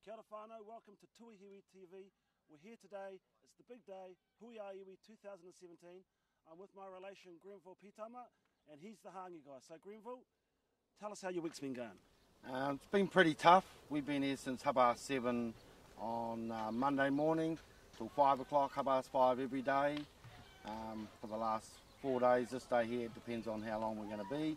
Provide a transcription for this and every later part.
Kia ora whānau, welcome to Tuahiwi TV. We're here today, it's the big day, Hui-ā-Iwi 2017. I'm with my relation Grenville Pitama, and he's the hāngi guy. So Grenville, tell us how your week's been going. It's been pretty tough. We've been here since 7:30 on Monday morning till 5 o'clock, 5:30 every day. For the last 4 days, this day here, it depends on how long we're going to be.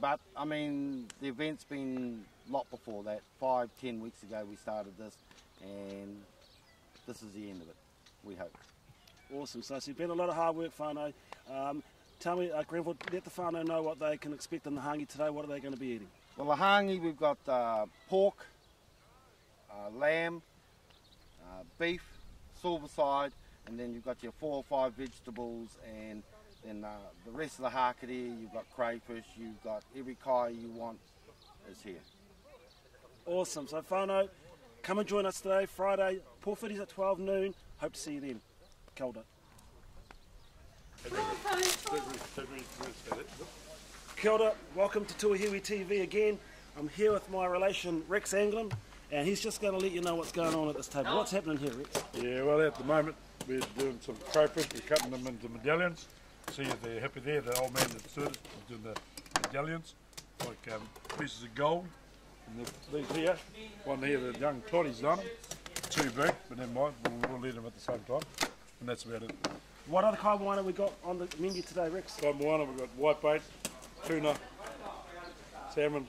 But I mean, the event's been a lot before that. 5-10 weeks ago we started this, and this is the end of it, we hope. Awesome, so it's been a lot of hard work, whānau. Tell me, Grenville, let the whānau know what they can expect in the hāngi today. What are they going to be eating? Well, the hāngi, we've got pork, lamb, beef, silverside, and then you've got your 4 or 5 vegetables, and then the rest of the karakatia, you've got crayfish, you've got every kai you want is here. Awesome, so whānau, come and join us today, Friday, Pōwhiri's at 12 noon. Hope to see you then. Kia ora. Kia ora, welcome to Tuahiwi TV again. I'm here with my relation Rex Anglin, and he's just going to let you know what's going on at this table. What's happening here, Rex? Yeah, well, at the moment we're doing some crayfish. We're cutting them into medallions. See if they're happy there. The old man that served is doing the medallions, like pieces of gold. And these here, one here, the young toddy's done. Too big, but never mind. We'll eat them at the same time, and that's about it. What other kai moana we got on the menu today, Rex? Kai moana, we've got whitebait, tuna, salmon.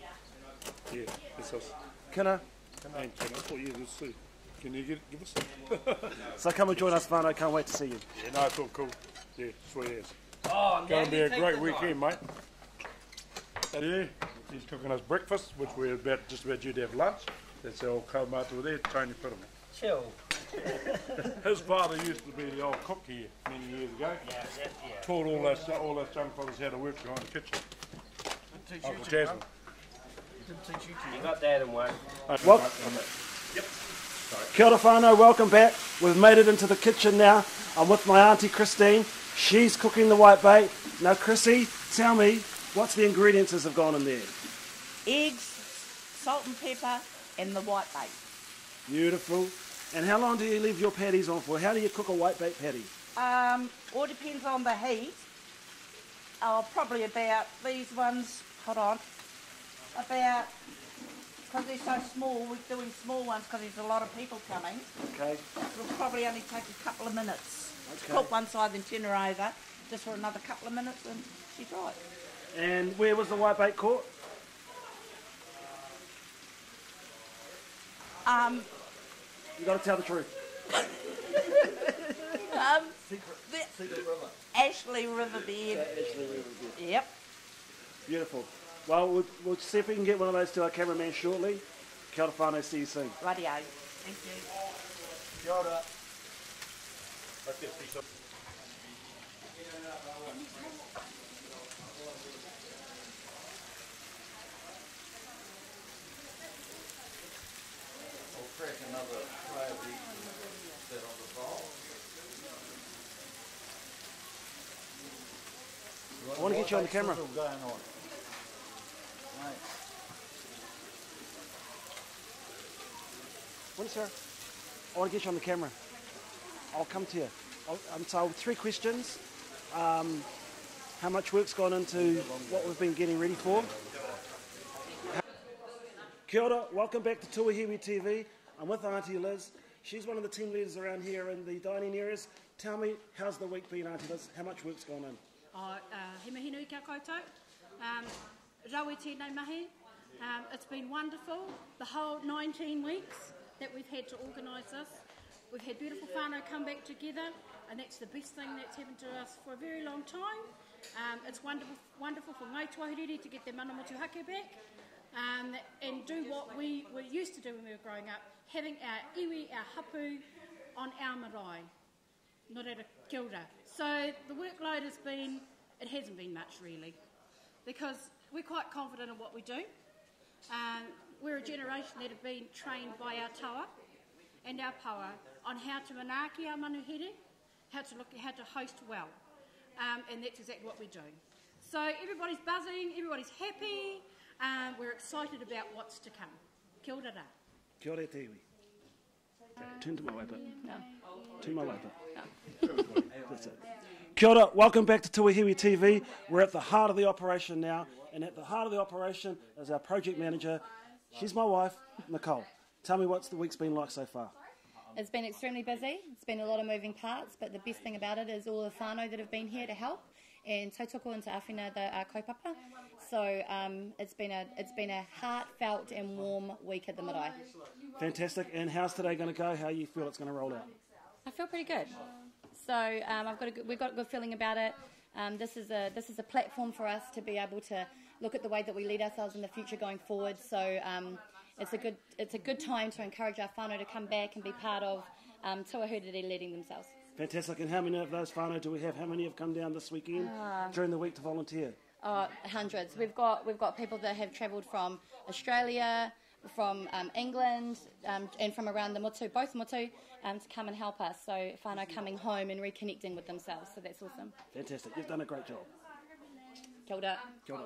Yeah, that's us. Kina. And tuna. Oh yeah, let's see. Can you give us? So come and join us, whānau. Can't wait to see you. Yeah, no, it's all cool. Yeah, sweet as. Oh, going to be a great weekend, mate. Yeah, he's cooking us breakfast, which we're just about due to have lunch. That's our kaumātua there, Tony Pitama. Chill. His father used to be the old cook here many years ago. Yeah. Taught all those young fellas how to work behind the kitchen. Didn't teach Uncle you Jasmine. Didn't teach you to. You got that in one. Well, Yep. kia ora whānau, welcome back. We've made it into the kitchen now. I'm with my auntie Christine. She's cooking the whitebait. Now Chrissy, tell me, what's the ingredients that have gone in there? Eggs, salt and pepper, and the whitebait. Beautiful. And how long do you leave your patties on for? How do you cook a whitebait patty? All depends on the heat. Probably about these ones, hold on, about, because they're so small, we're doing small ones because there's a lot of people coming. Okay. It'll probably only take a couple of minutes. Okay. Cook one side, then turn her over, just for another couple of minutes, and she's right. And where was the whitebait caught? You got to tell the truth. Secret river. Ashley Riverbed. Ashley Riverbed. Yep. Beautiful. Well, we'll see if we can get one of those to our cameraman shortly. Kia ora whānau, see you soon. Radio. Thank you. Kia ora. I'll crack another tray of these and set on the bowl. I want to get you on the camera. What's going on? Right. What is sir? I want to get you on the camera. I'll come to you. So 3 questions. How much work's gone into what we've been getting ready for? Kia ora, welcome back to Tuahiwi TV. I'm with Auntie Liz. She's one of the team leaders around here in the dining areas. Tell me, how's the week been, Auntie Liz? How much work's gone in? He mihi nui kia koutou. Rau e tēnei mahi. It's been wonderful, the whole 19 weeks that we've had to organise this. We've had beautiful whānau come back together, and that's the best thing that's happened to us for a very long time. It's wonderful for Ngāi Tūāhuriri to get their manaakitanga back, and do what we were used to do when we were growing up, having our iwi, our hapu, on our marae, not at a kilda. So the workload hasn't been much really, because we're quite confident in what we do. We're a generation that have been trained by our taua and our paua on how to manaaki our manuhere, how to host well, and that's exactly what we're doing. So everybody's buzzing, everybody's happy, we're excited about what's to come. Kia ora. Kia ora te iwi. Turn to my way a bit. No. Turn my way a bit. That's it. Kia ora, welcome back to Tuahiwi TV. We're at the heart of the operation now, and at the heart of the operation is our project manager. She's my wife, Nicole. Tell me what's the week's been like so far. It's been extremely busy. It's been a lot of moving parts, but the best thing about it is all the whānau that have been here to help, and tautoko and te awhina that are kaupapa. So it's been a heartfelt and warm week at the marae. Fantastic. And how's today going to go? How you feel it's going to roll out? I feel pretty good. So we've got a good feeling about it. This is a platform for us to be able to look at the way that we lead ourselves in the future going forward. So it's a good time to encourage our whānau to come back and be part of Tuahiwi leading themselves. Fantastic. And how many of those whānau do we have? How many have come down this weekend during the week to volunteer? Hundreds. We've got people that have travelled from Australia, from England, and from around the motu, both motu, to come and help us. So whānau coming home and reconnecting with themselves. So that's awesome. Fantastic. You've done a great job. Kia ora. Kia ora.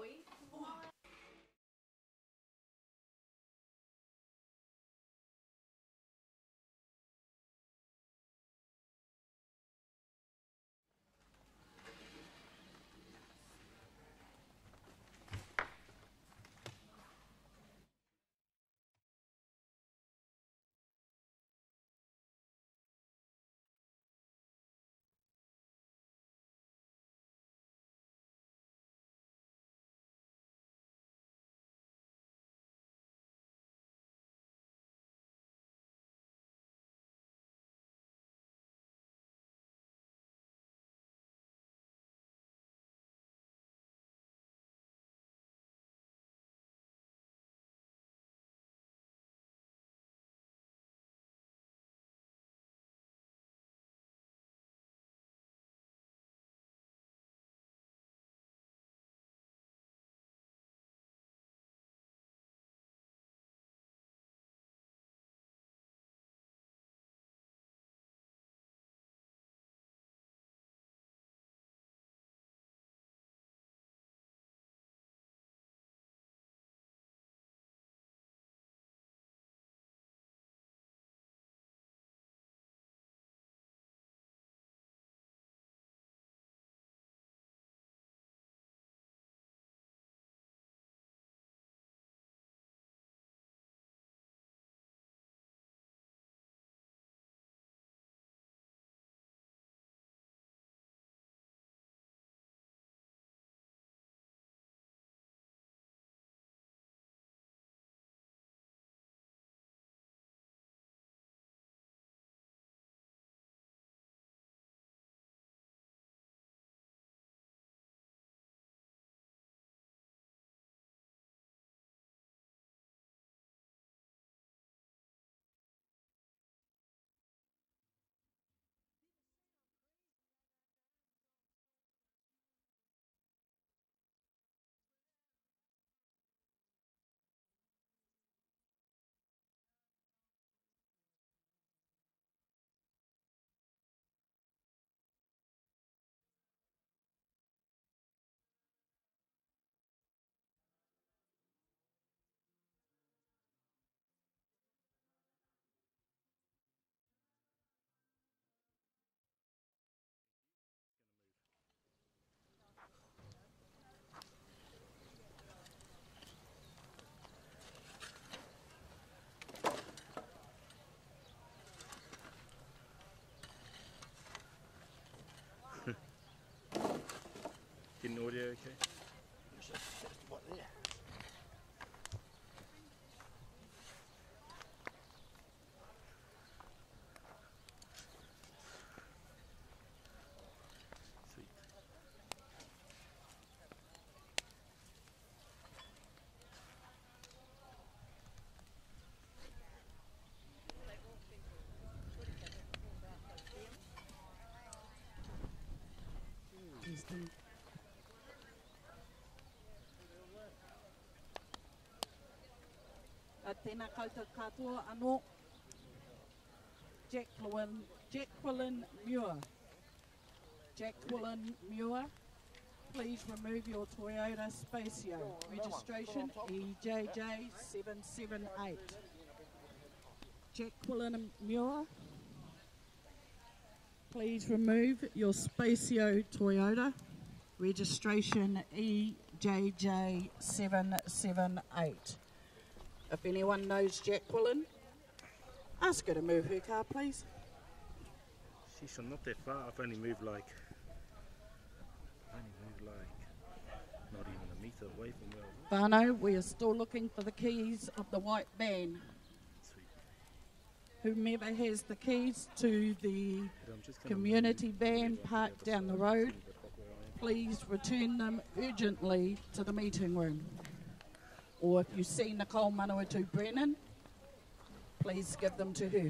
Getting audio okay? Sweet. Tēnā koutou katoa anō, Jacqueline Muir. Jacqueline Muir, please remove your Toyota Spacio. Registration EJJ778. Jacqueline Muir. Please remove your Spacio Toyota, registration EJJ778. If anyone knows Jacqueline, ask her to move her car, please. Sheesh, I'm not that far. I've only moved like not even a metre away from where I was. Whānau, we are still looking for the keys of the white van. Sweet. Whomever has the keys to the But I'm just gonna community move van to the parked other down the side, road, see a bit of where I am. please return them urgently to the meeting room. Or if you see Nicole Manawatu Brennan, please give them to her.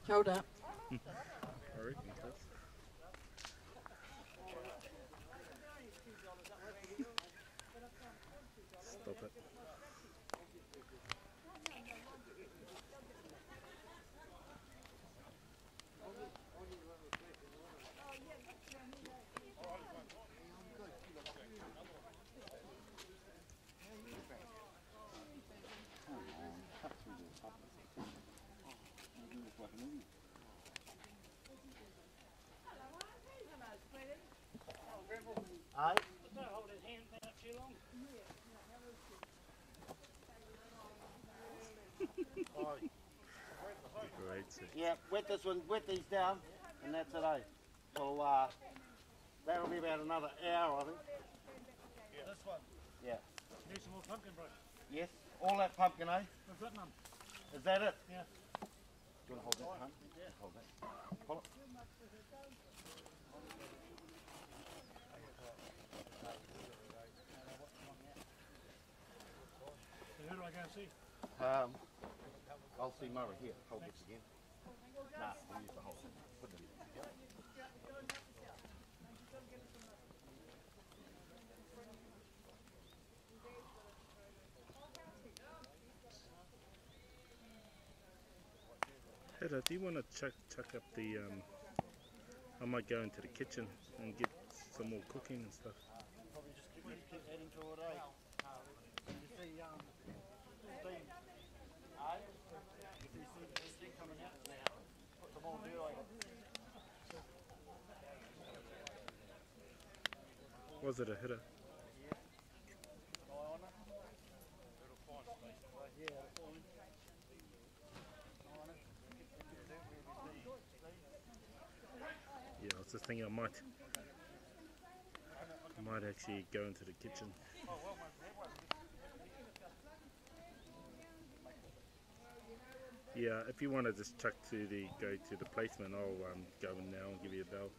Kia ora. I reckon it does. Stop it. Aye. Great. So Yeah, wet these down, and that's it, eh? So that'll be about another hour, I think. This one. Yeah. Need some more pumpkin, bro. Yes. All that pumpkin, eh? We've got none. Is that it? Yeah. Do you want to hold that, huh? Yeah. Hold that. Hold it. So who do I go and see? I'll see Murray here. Hold this again. Nah, we'll use the whole thing. Put it in. Hera, do you want to chuck up the I might go into the kitchen and get some more cooking and stuff. Probably just keep adding to it, eh? You see, steam. You see steam coming out now. Put some more dirt on it. Was it a hitter? Yeah, I was just thinking I might actually go into the kitchen. Yeah, if you want to just go to the placement, I'll go in now and give you a bell.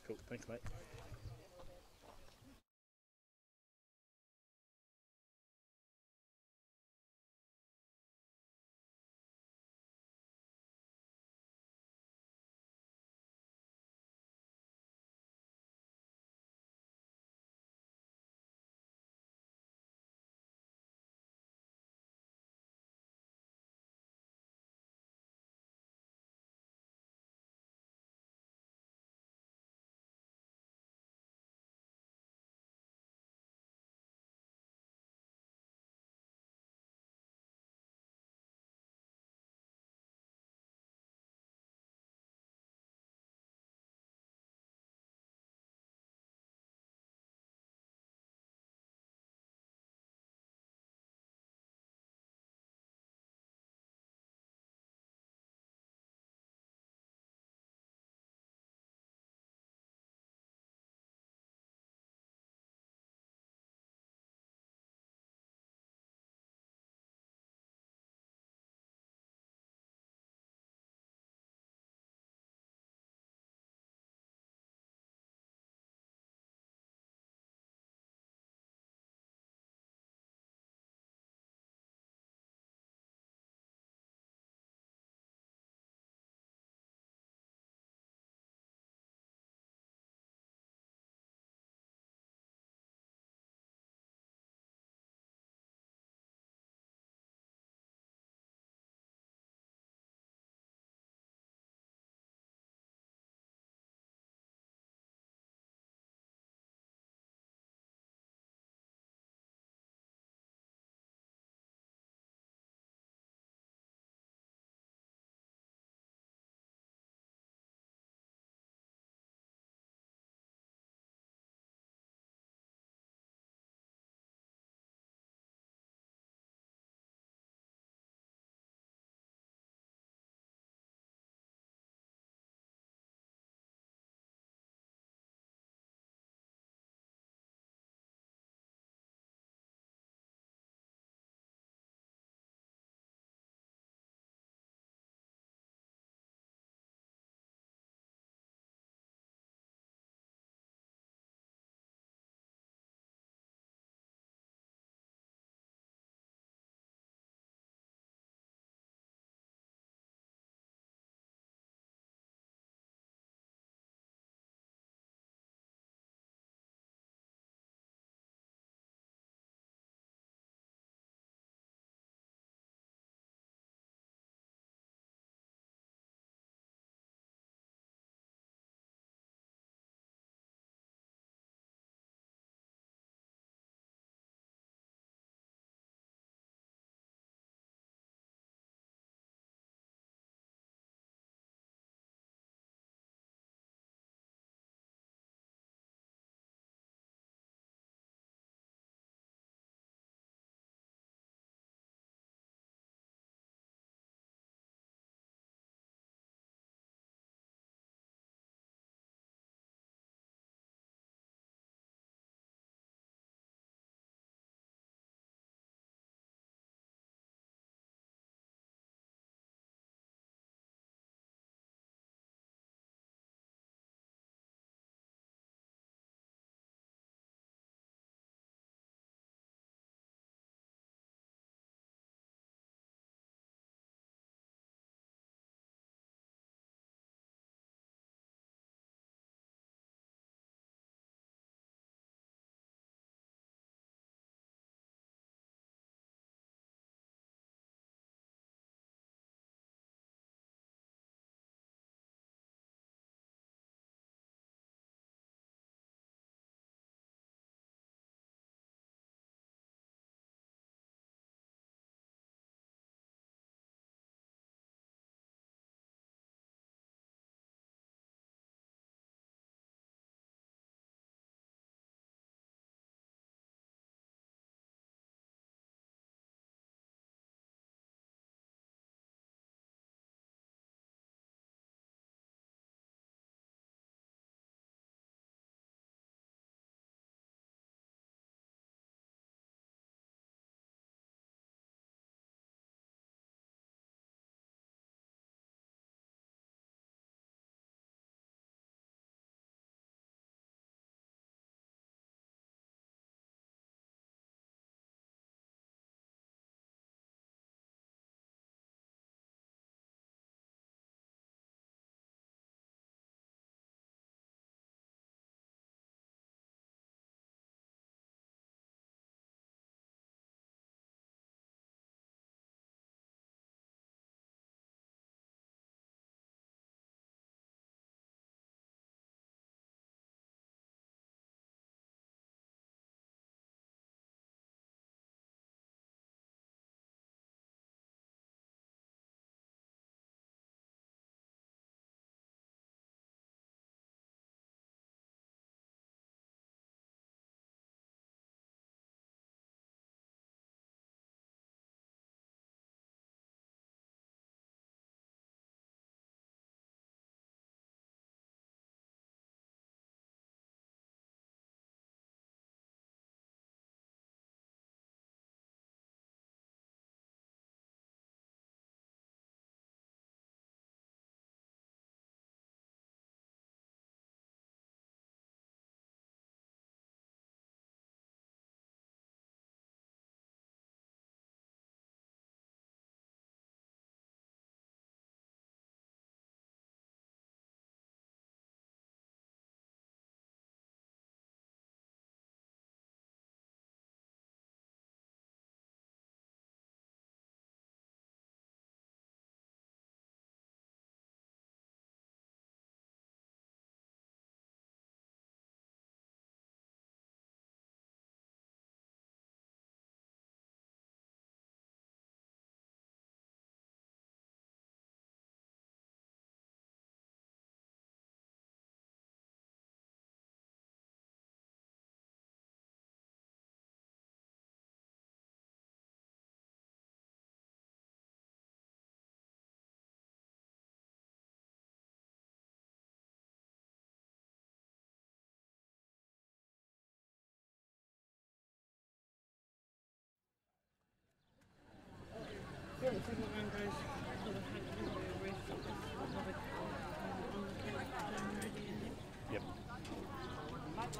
Cool, thanks mate.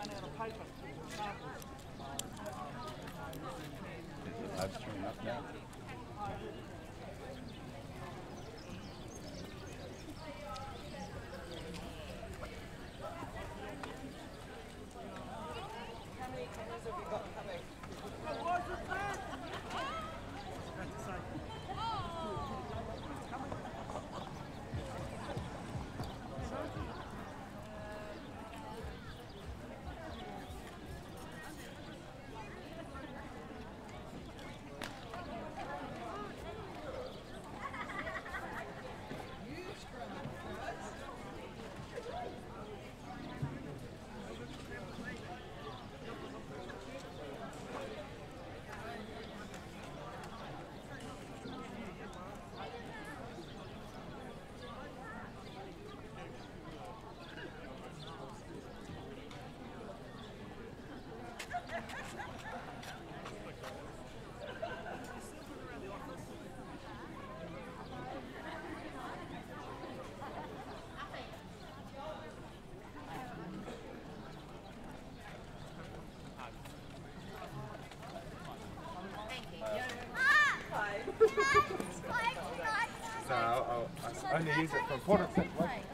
run out of paper. Livestream up now. So I only use it for important situations.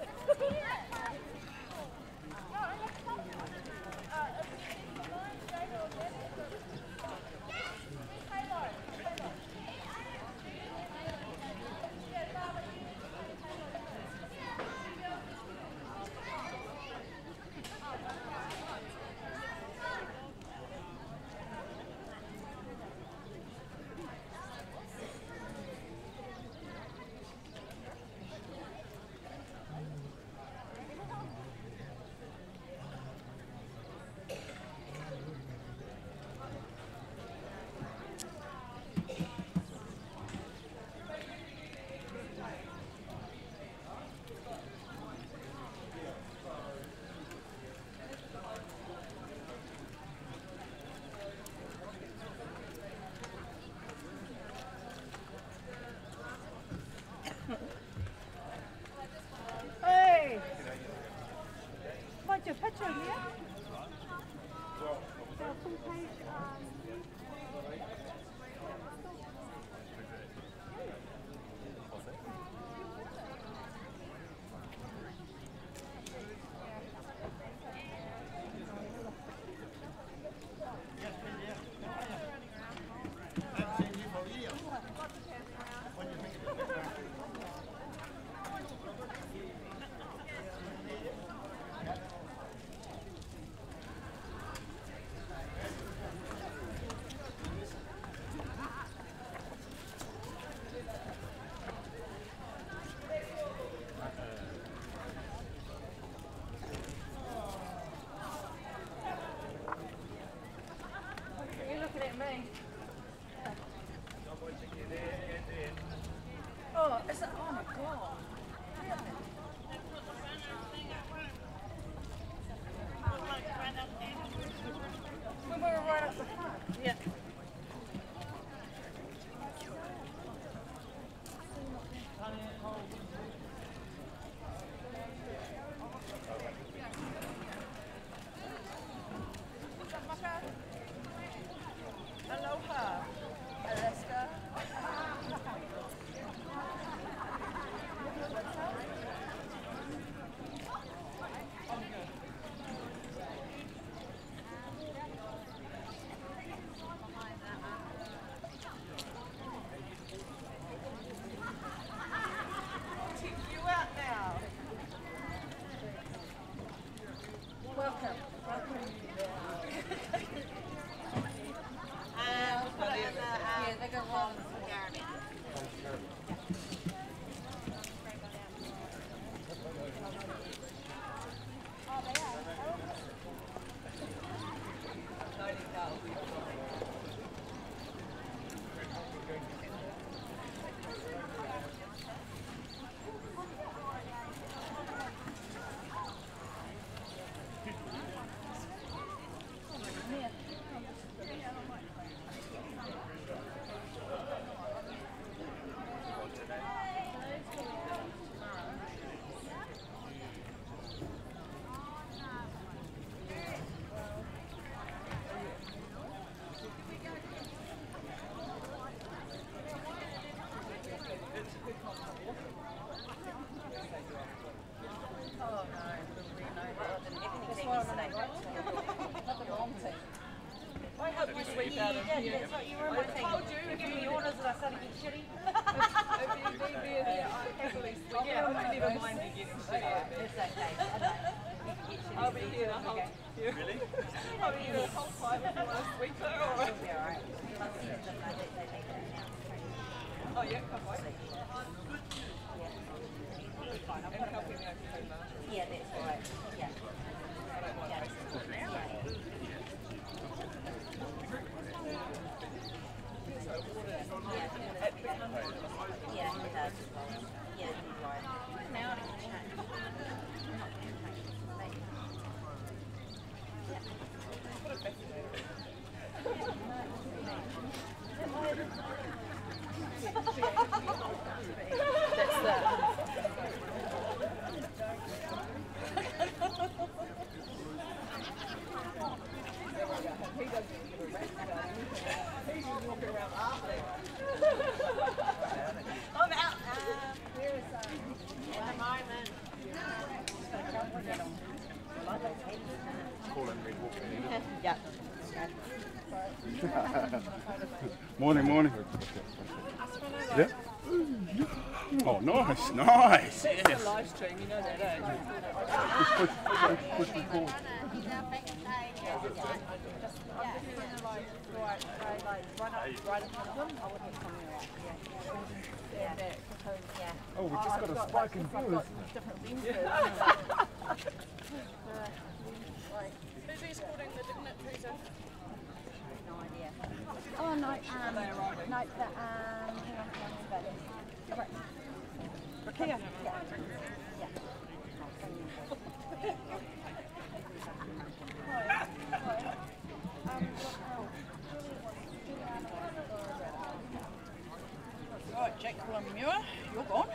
Not the wrong thing. I helped you sweep out of here. That's what you were my thing. You give me orders and I started getting shitty. If you need me in here, I happily sweep. Yeah, I never mind me getting shitty. It's okay. I know. I'll be here the whole time. Really? I'll be here the whole time if you want to sweep it or... It'll be alright. Oh yeah, come on. Fine, and helping me open the yeah, that's right. Yeah. I don't want to yeah, it does. Yeah, you're right. Now I can change. put it back in there. That's the... He doesn't give a rest about anything. He can walk around after. I'm out. Where is at the moment? Call him Red Walker. Yeah. Morning, morning. Yeah. Oh, nice, nice. That's Yes. a live stream, you know that, eh? Just push record. Right in front of them, I would have something like yeah. Oh, we just got a spike in viewers. Different lenses. Who's escorting the dignitaries? No idea. Oh, no, hang on, Rakia. Yeah. Right, Jack Muir, you're gone.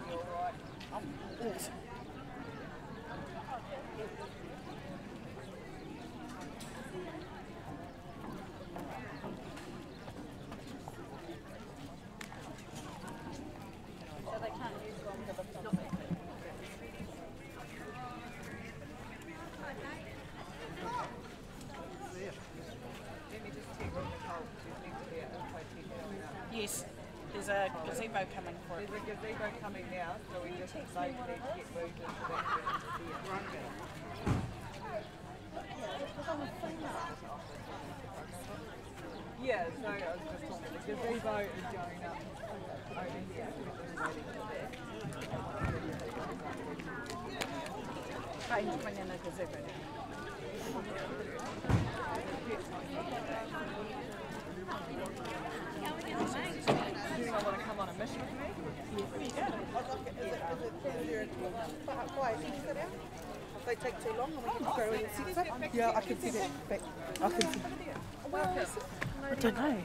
You're right. I'm awesome. So they can't use one for the stomach. Yes, there's a gazebo coming for it. There's a gazebo coming now, so we just like to get moved into that runga. Yeah, so I was just talking, the gazebo is going up over here. Trying to bring in a gazebo. Do you want to come on a mission with me? Yes. If they take too long, we can go in and sit it. Yeah, I can see that. I can see that. I don't know.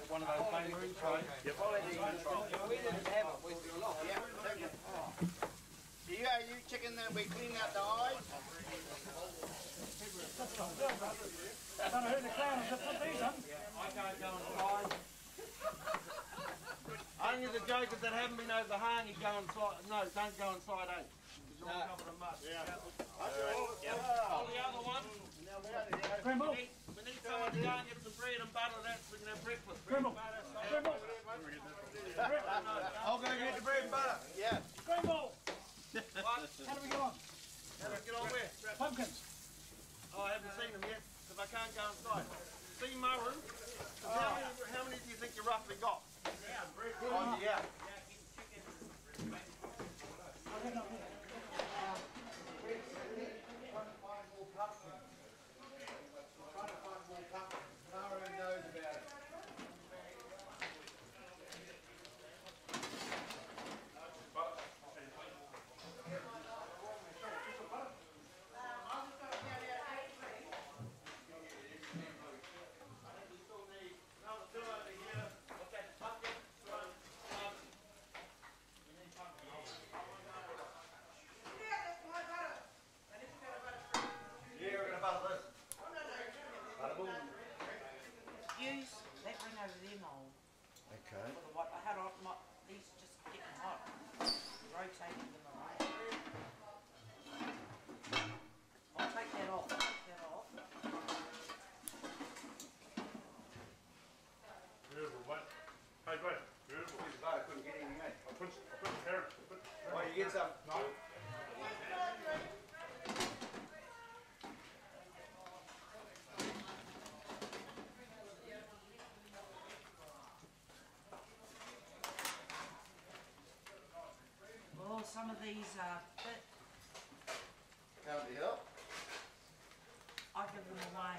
One of those main rooms, right? Yep. We didn't have it. We do a lot. Are you checking that we clean out the eyes? I don't know who the clown is that put these on. I can't go inside. Only the jokers that haven't been over the hangi go inside. No, don't go inside, eh? It's all covered in mud. All the other ones. Grimble. We need someone to go and get some bread and butter. That's we can have breakfast. Grimble. Grimble. I'll go get the bread and butter. Yeah. Grimble. What? How do we get on? How do we get on where? Pumpkins. Oh, I haven't seen them yet because I can't go inside. See Maru? How many do you think you roughly got? Oh, yeah. demo. Okay. For the white, how do these just getting hot? Rotating them around. I'll take that off. Beautiful, mate. Hey, great. Beautiful. I couldn't get any, mate. I put the carrot. Oh, you get some? No. Oh, some of these are bit. Can't be helped. I give them away.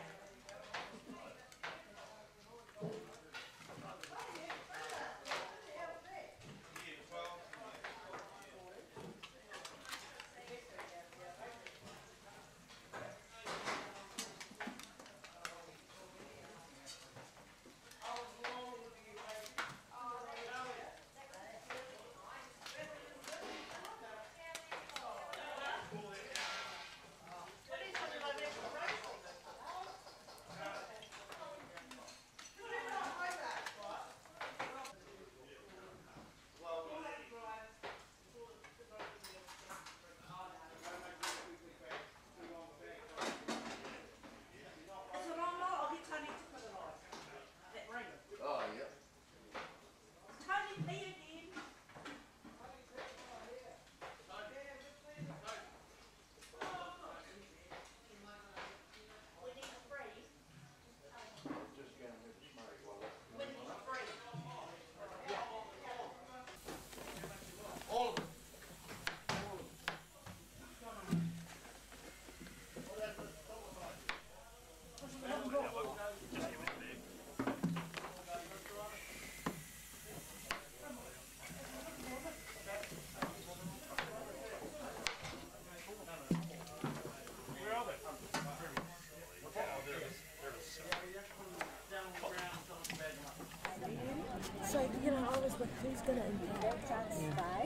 So, you know, I was like, who's going to impact us today?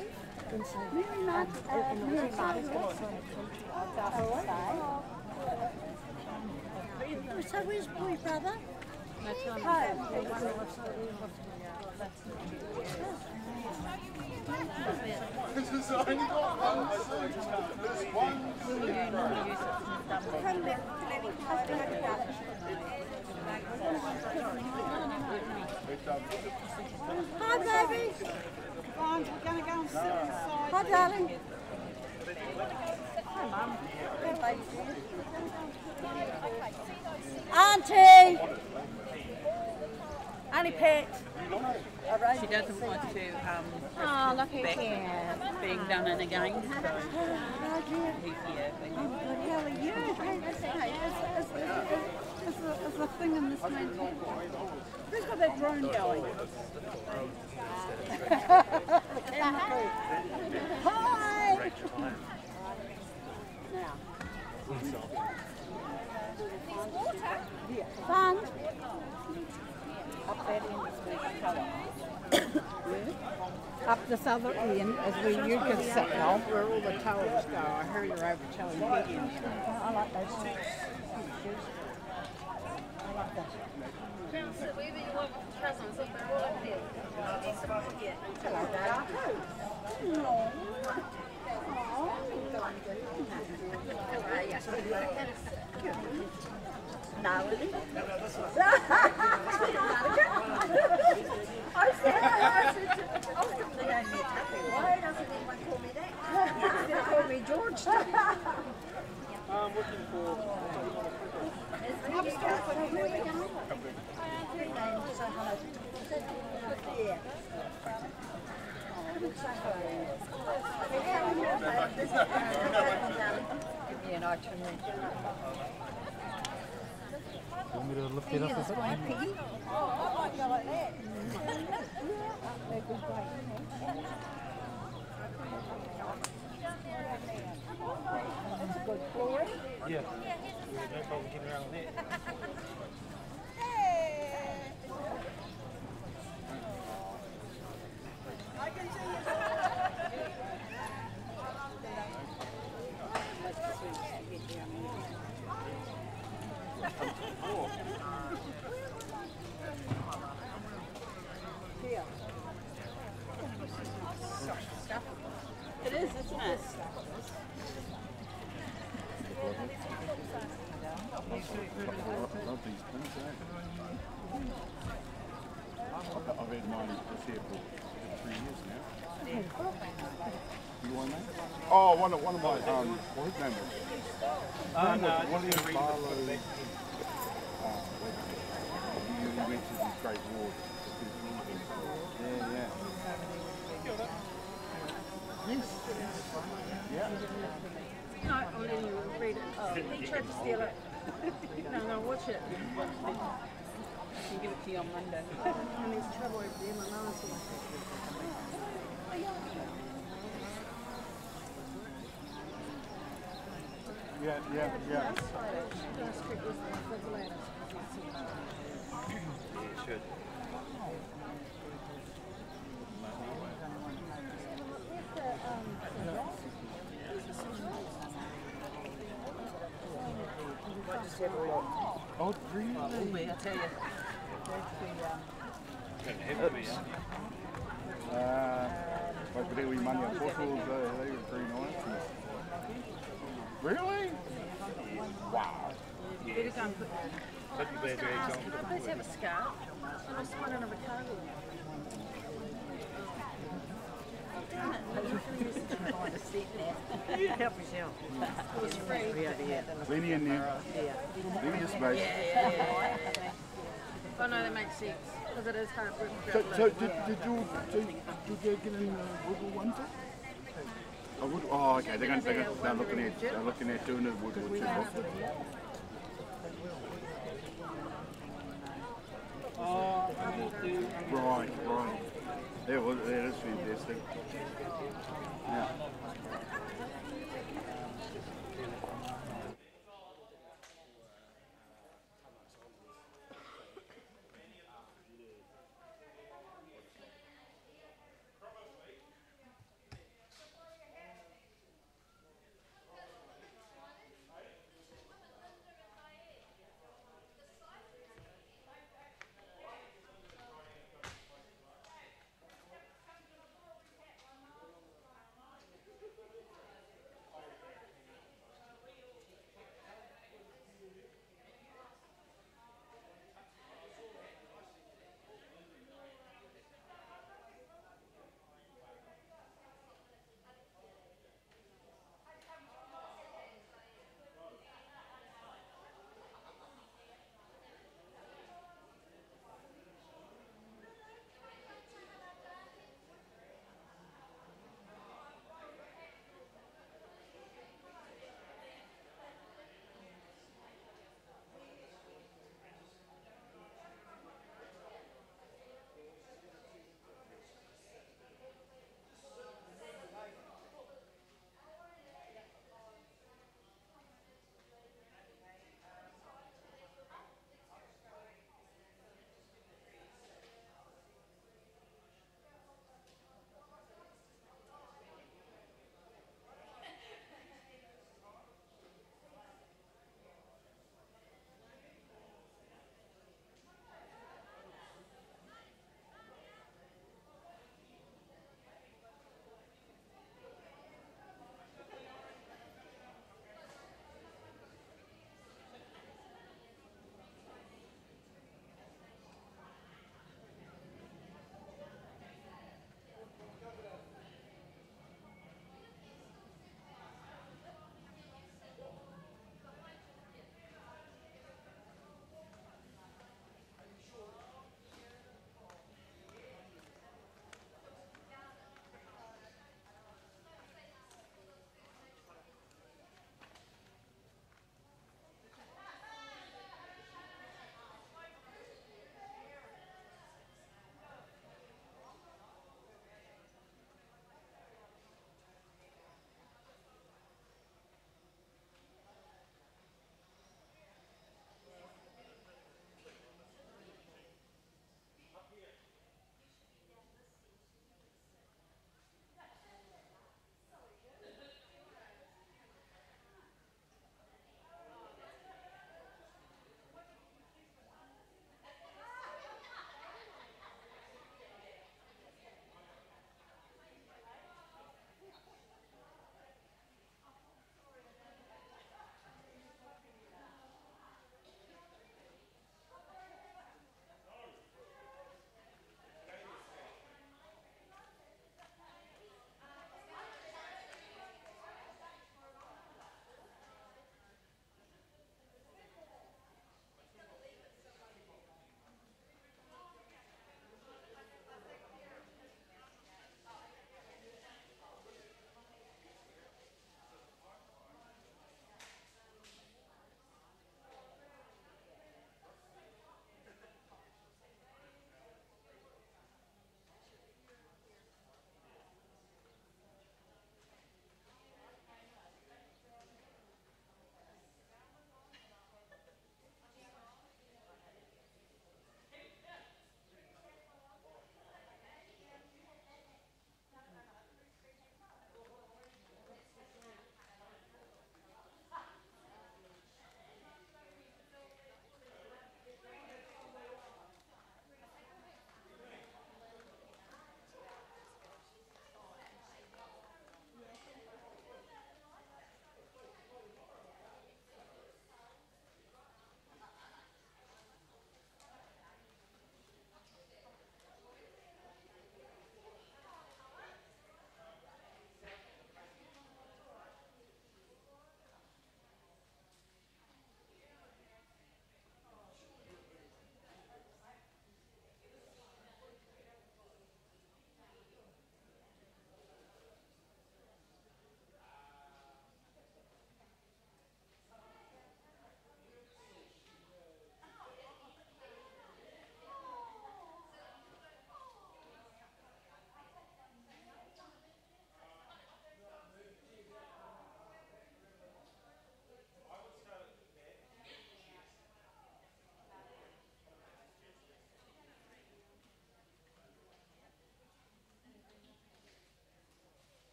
And so, Mary Martin's going to sign a contract. So, where's boy brother? Home. This is only got one. There's one. Hi, baby. Fine, we're going to go and sit inside. Hi, darling. Hi, Mum. Auntie. Auntie Pat. She doesn't want to look at being done in again. So he's here. I'm good. How are you? Is the thing in this man? Who's got that drone going? Hi. Now. Fun. Up that end is where the tower. Up this other end is where you can sit now, where all the towers go. I hear you're over telling me. I like those shoes. I like that. Wherever you want cousins, if they're all up there. Hello, Dad. No, really? I said, why doesn't anyone call me that? They call me George. I'm looking for. Yeah. Yeah, no, I turn around. You want me to lift it up a bit? Piggy? Oh, I might go like that. That'd be great. That's a good flooring. Yeah. No problem getting around with that. I can see you. had mine this here for 3 years now. You want that? Oh, one of my, well, his name was, William Barlow. He went to these great wars. Yeah, yeah. Yes. Yeah. No, I'm letting you read it. He tried to steal it. No, watch it. I can give it to you on Monday. And there's trouble over there, my mum's here. Yeah. Yeah, it should. Oh, really? I tell you. Whakatauki mania bottles, they were very nice. Really? Wow. Better go and put Put your bag bags on. Please have a scarf. And I'll spun another cargo. Help yourself. It was free. Lenny in there. Lenny is space. Yeah. Oh no, that makes sense. Because it is hard work. So did you get in wiggle one too? Oh, okay. They're looking at doing the wood chip. Right. That is fantastic. Yeah.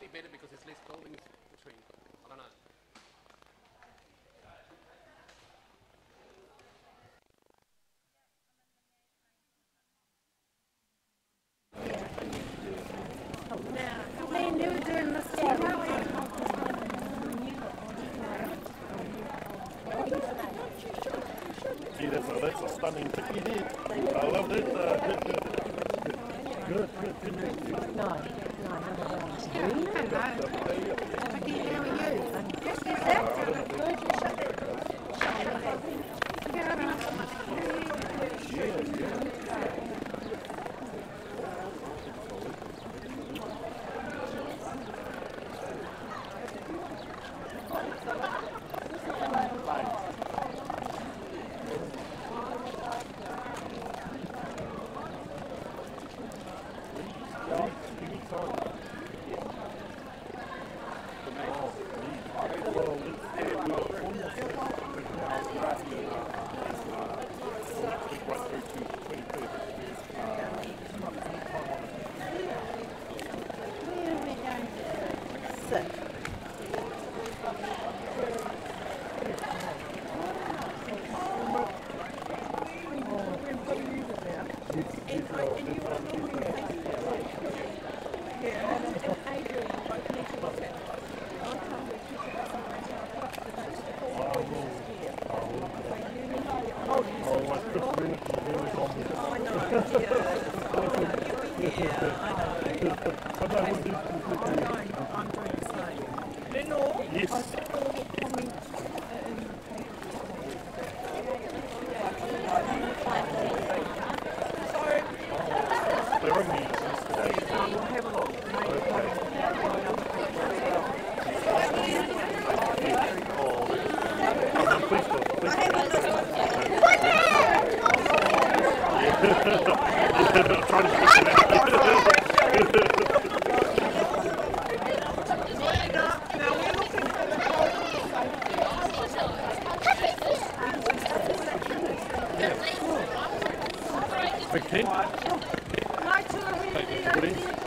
slightly better because there's less buildings between. I don't know. Man, you were doing this too. Gee, that's a stunning tiki there. I love that. Good. No, Big tent. Ngāi Tūāhuriri.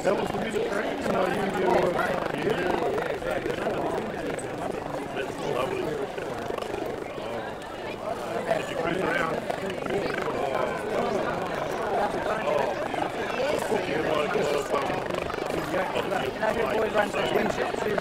That was the music train? No, you were... That's lovely. Did you cruise around? Your boy runs the twin shop too.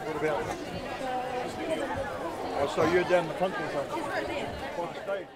What about? Oh, so you're down the front or something? On stage.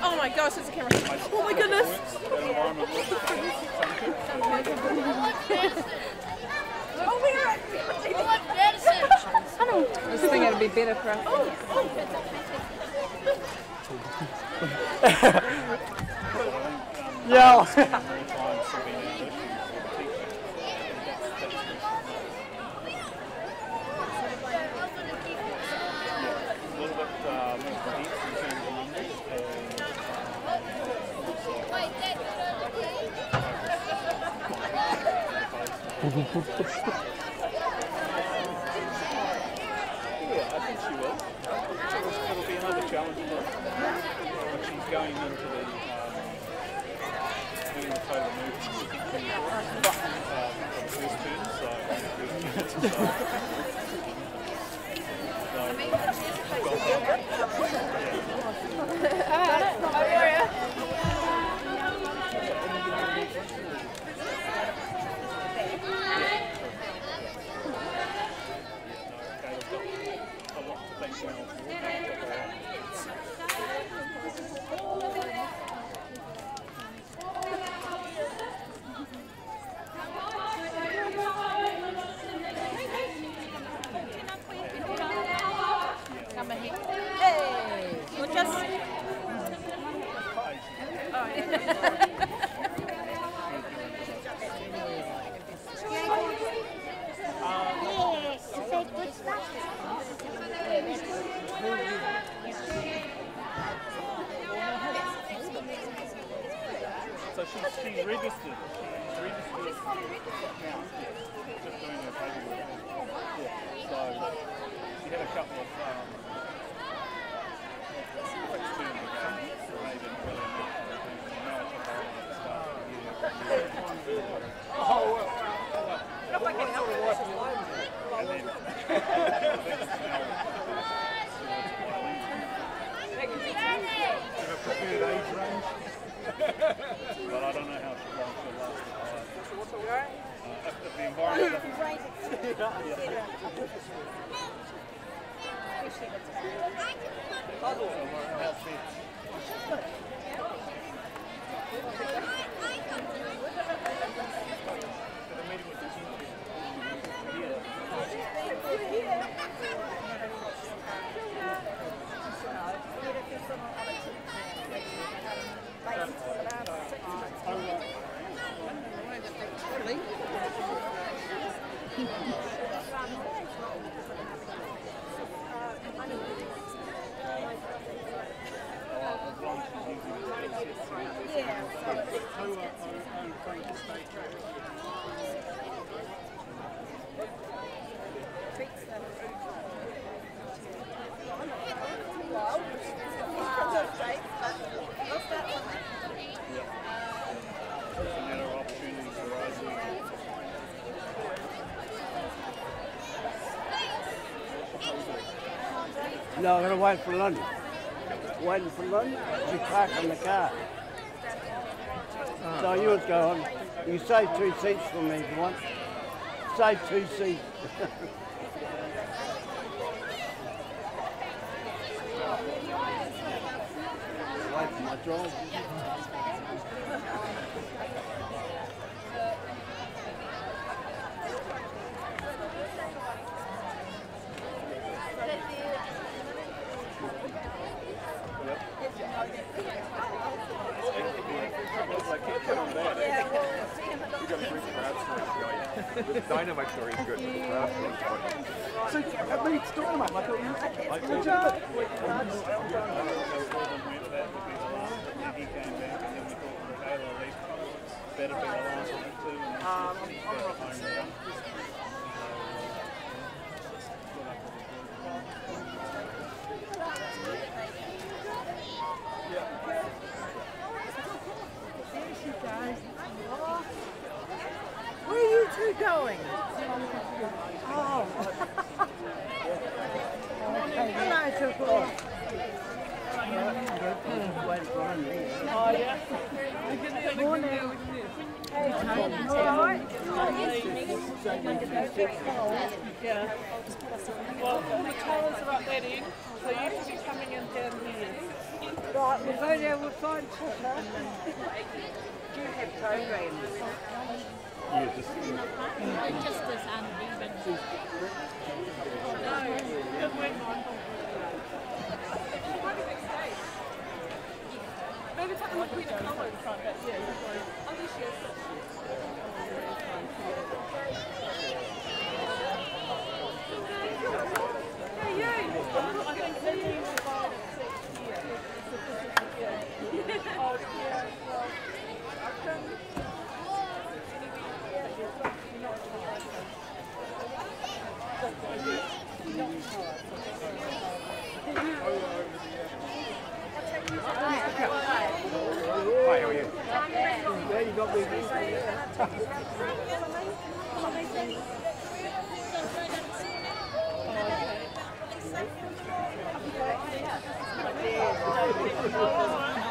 Oh my gosh, there's a camera. Oh my goodness. Oh, we are at this thing would be better for us. Yeah. Yeah, I think she will. It'll be another challenge for her. But she's going into the doing the total movement for the first turn, she's registered. She's registered now. Just doing her paperwork. Yeah. So she had a couple of fixed terms ago. They didn't really know. Now I took her on at the start of the year. Oh, well. If I can help it. And then preferred age range. But I don't know how long she'll last. If the environment as long as she's using No, I'm going to wait for Lynn. Waiting for Lynn, she's parking the car. So you would go on. You save 2 seats for me if you want. Save 2 seats. Wait for my drive. The dynamite story is good. So, at least dynamite, I thought you Where are you two going? Oh. Hello, Tuku. Oh, yeah? Morning. Hey, all right? Yeah. Well, all the towers are up that end, so you should be coming in down here. Right, we'll go there, we'll find Tuku. Do you have programs? Yeah, just as uneven. No, good work, Michael. Maybe it's like a queen of colour in front, but yeah, oh, there she is. Hey, you! I think they need to buy it here. Oh, yeah, well, I can... Hi, how are you? Yeah, you got me.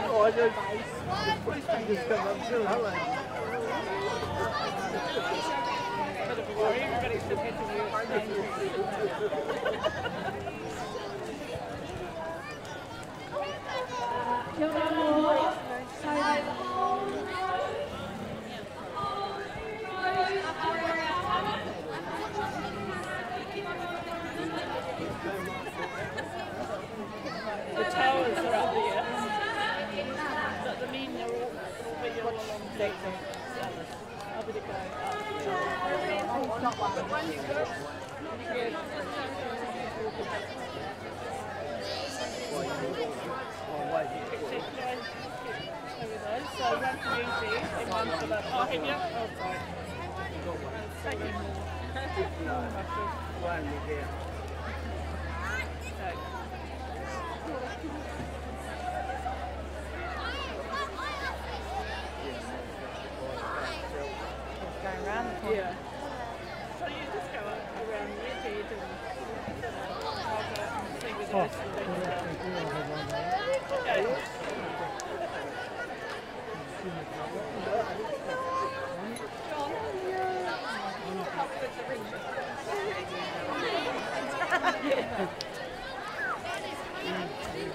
Oh, I just come up too, hello. Everybody's looking to you. The towers are up there, but the men are all big along the sector. I'll be the guy up. But one you go, so one for you and one for the... Oh, have you? Oh, sorry. Thank you. One here. Going around the corner. Yeah. So you just go around the edge and see where the rest of the things are. Okay.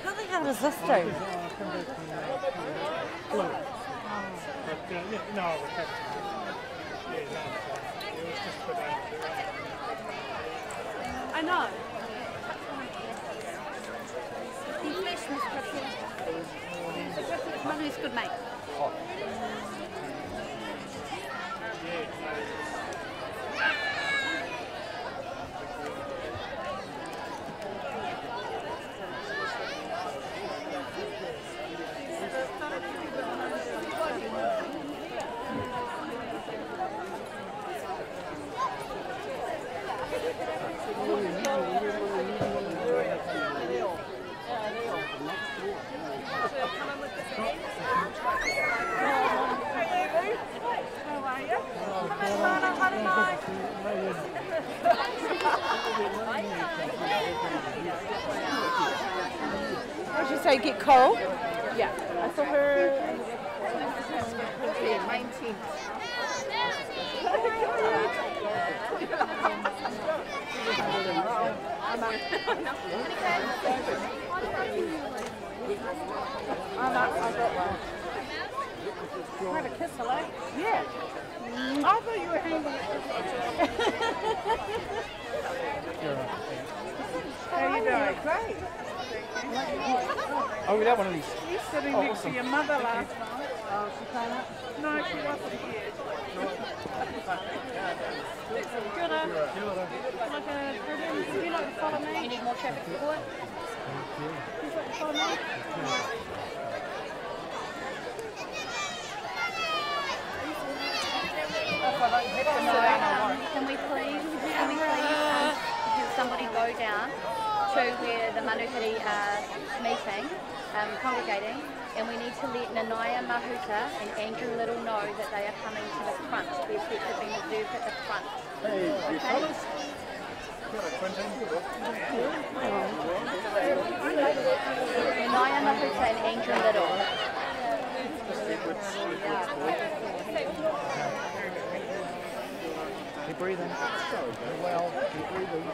How the hell does this do? no, I know. Manu's good mate. How are you? say get cold? Yeah. I saw her. Yeah, main tent. I got one. Have a kiss, hello? Yeah. I thought you were hanging. How are you doing? Great. Oh, we have one of these. You're sitting next to your mother last night. Oh, she came up? No, she wasn't here. Kia ora. Like a program. Would you like to follow me? You need more traffic support? Would you like to follow me? Can we please have somebody go down to where the Manuhiri are meeting, congregating, and we need to let Nanaya Mahuta and Andrew Little know that they are coming to the front. Their seats have been reserved at the front. Okay? Nanaya Mahuta and Andrew Little. Keep breathing. Well, keep breathing.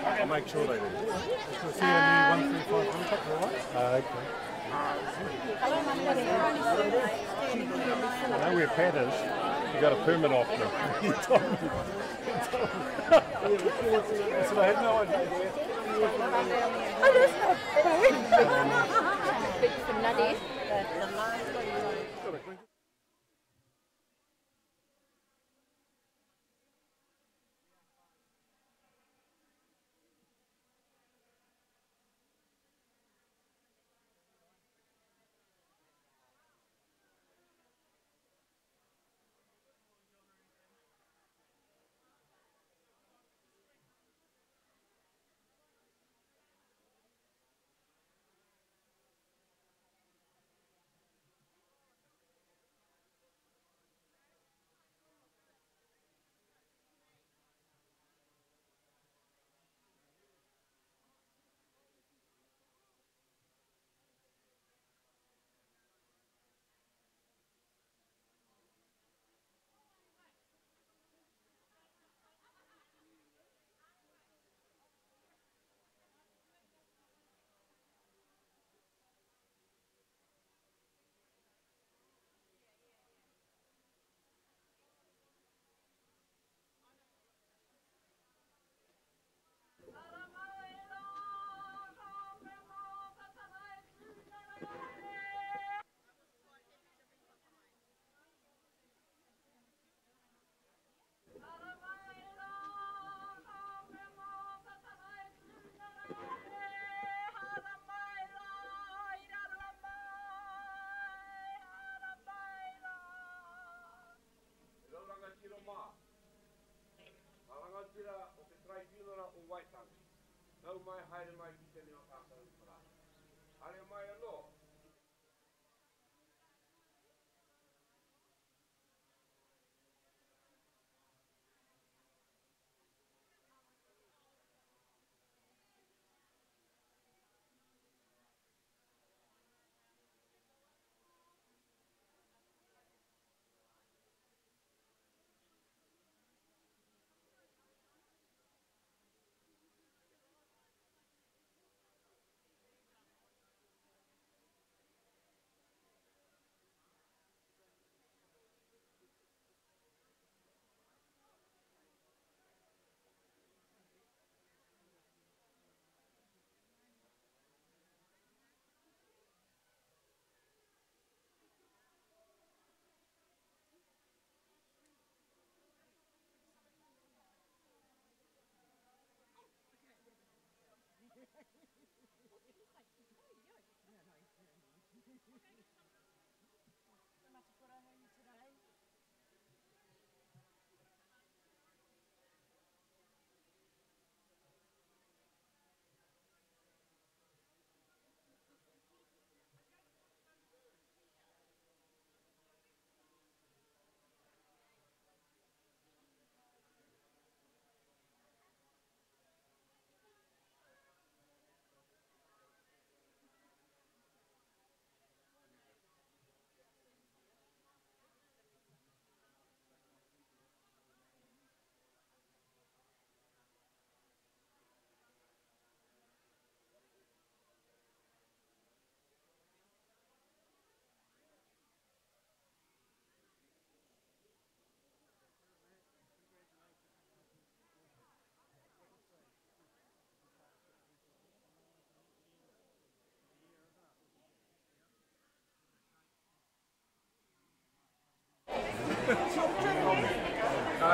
I'll make sure they do. See you in the 135 contact, all right? Okay. I know where Pat is. You got a permit off them. He told me. I said I had no idea. Oh, that's not big for Nadi. Nau mai haere mai ki tēnei o tātou whara. Ale mai anō.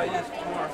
is ture.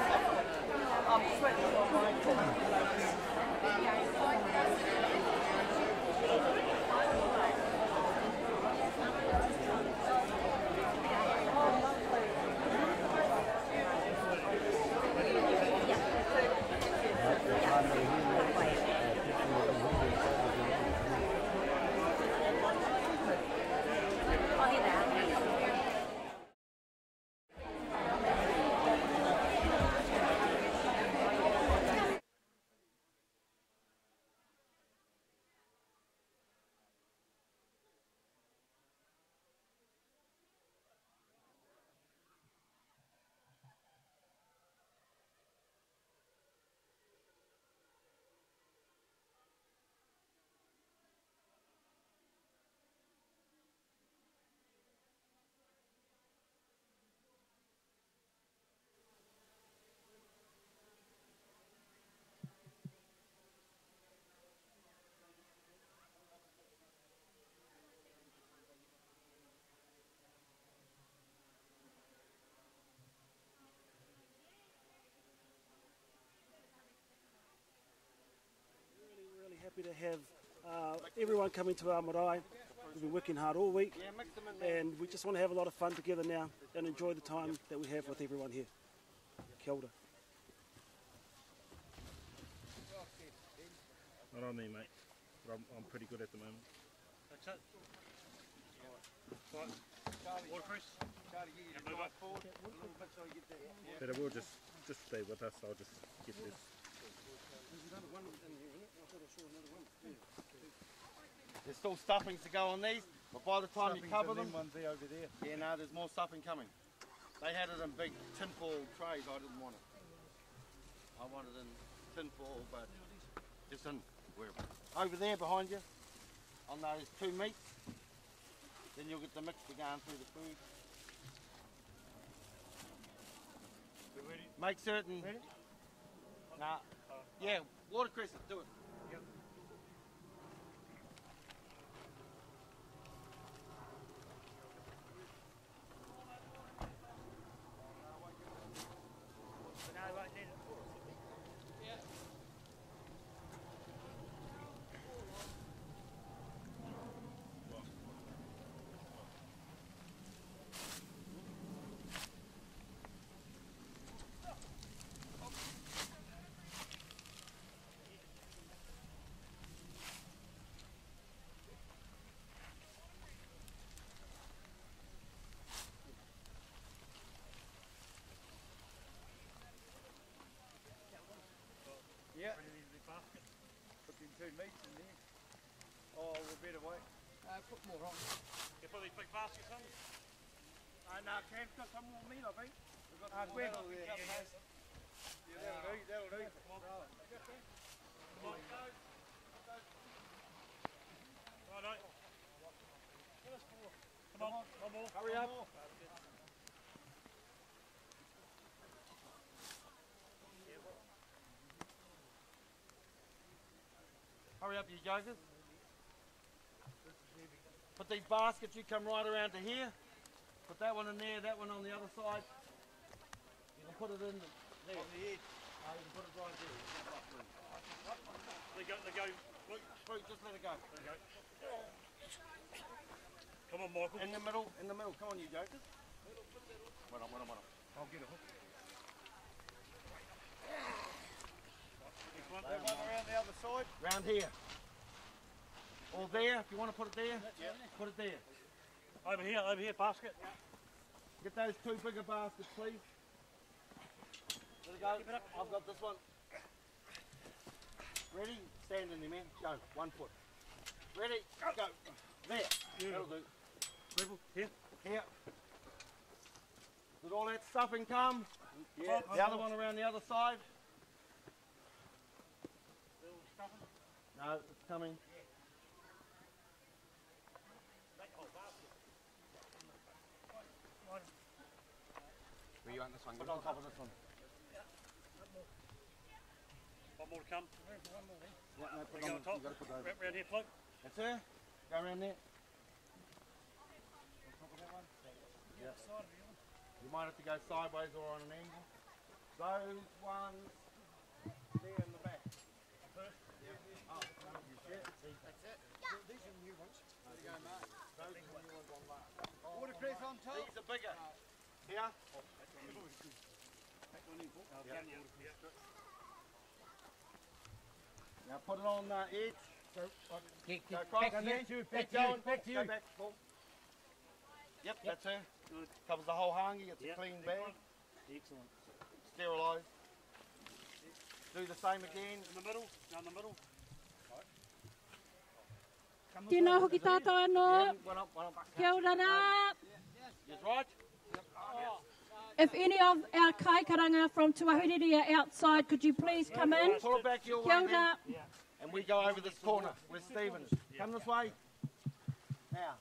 Happy to have everyone coming to our marae. We've been working hard all week and we just want to have a lot of fun together now and enjoy the time that we have with everyone here. Kia ora. Not on me, mate, but I'm pretty good at the moment. That's it. Right. Watercress. Move up forward a little bit so you get that. But it will just stay with us. I'll just get this. There's still stuffings to go on these, but by the time you cover them, ones there over there. Yeah, no, there's more stuffing coming. They had it in big tinfoil trays. I didn't want it. I wanted it in tinfoil, but just in wherever. Over there behind you, on those two meats, then you'll get the mixture going through the food. Make certain. Ready? Nah. Yeah, watercresses, do it. Yep. Yeah. Put them two meats in there. Oh, we'll better wait. Put more on. You put these big baskets on? No, Cam's got some more meat, I think. We've got some more where? meat. Yeah, that'll do. Come on. Come on. Righto. Come on, one more. Hurry up. Hurry up, you jokers. Put these baskets, you come right around to here. Put that one in there, that one on the other side. You can put it in there. On the edge. You can put it right there. They go. Look. Fruit, just let it go. There you go. Come on, Michael. In the middle. Come on, you jokers. Wait on. I'll get a hook. That one around the other side. Round here. Or there, if you want to put it there, put it there. Over here, basket. Get those two bigger baskets, please. Let it go. I've got this one. Ready? Stand in there, man. Go. 1 foot. Ready? Go. There. That'll do. Level. Here. Here. Did all that stuffing come? Yeah. The other one around the other side. No, it's coming. Where you want this one? Put it on top of this one. One more to come. Yeah, no, put Go on on top. You got to put those. Round here, Flo. That's her. Go around there. On top of that one. Yeah. You might have to go sideways or on an angle. Those ones there in the back. First? Yeah. Oh, that's it. These are new ones. There you go, Mark. Those are the new ones on last. Watercress on top. These are bigger. Here. Now put it on the edge. Go across. Back to you. Back to you. Go back. Yep, that's her. Good. Covers the whole hangi. It's a clean bag. Excellent. Sterilised. Do the same again. In the middle. Down the middle. Tēnā hoki tātou anō. Kia ora rā. Yes, right. If any of our kaikaranga from Tuahiwi are outside, could you please come in? Pull it back your way then. And we go over this corner with Stevens. Come this way. Now.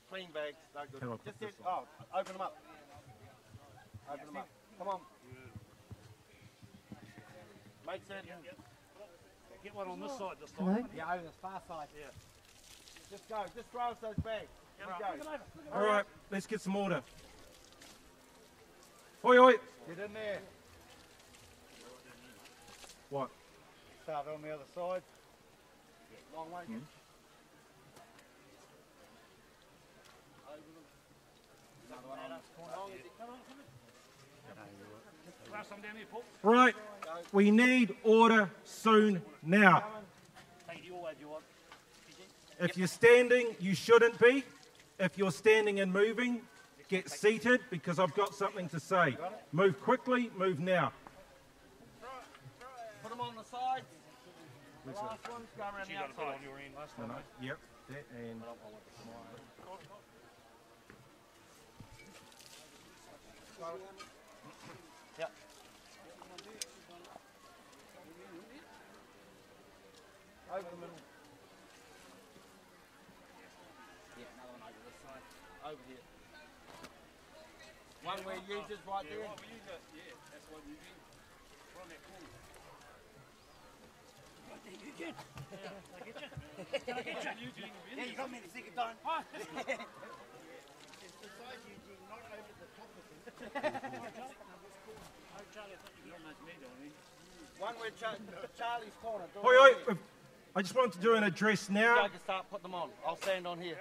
Clean bags, no good. Just get, open them up. Open them up. Come on. Make certain. Get one on this side this time. Yeah, over the far side. Yeah. Just go. Just throw us those bags. Go. All right, let's get some order. Oi, oi. Get in there. What? Start on the other side. Long way. Right, we need order soon now. If you're standing, you shouldn't be. If you're standing and moving, get seated because I've got something to say. Move quickly, move now. Put them on the side. The last ones go around the outside. On your end last time. Yep, that and... Yep. Over the middle. Yeah, another one over this side. Over here. One where you just right there. Yeah, that's what we do. From that corner. You get. I get you. Yeah, you got me the second time. It's beside Eugene, not over the top of him. One where Charlie's corner. Oi, oi, I just want to do an address now. I can start putting them on. I'll stand on here.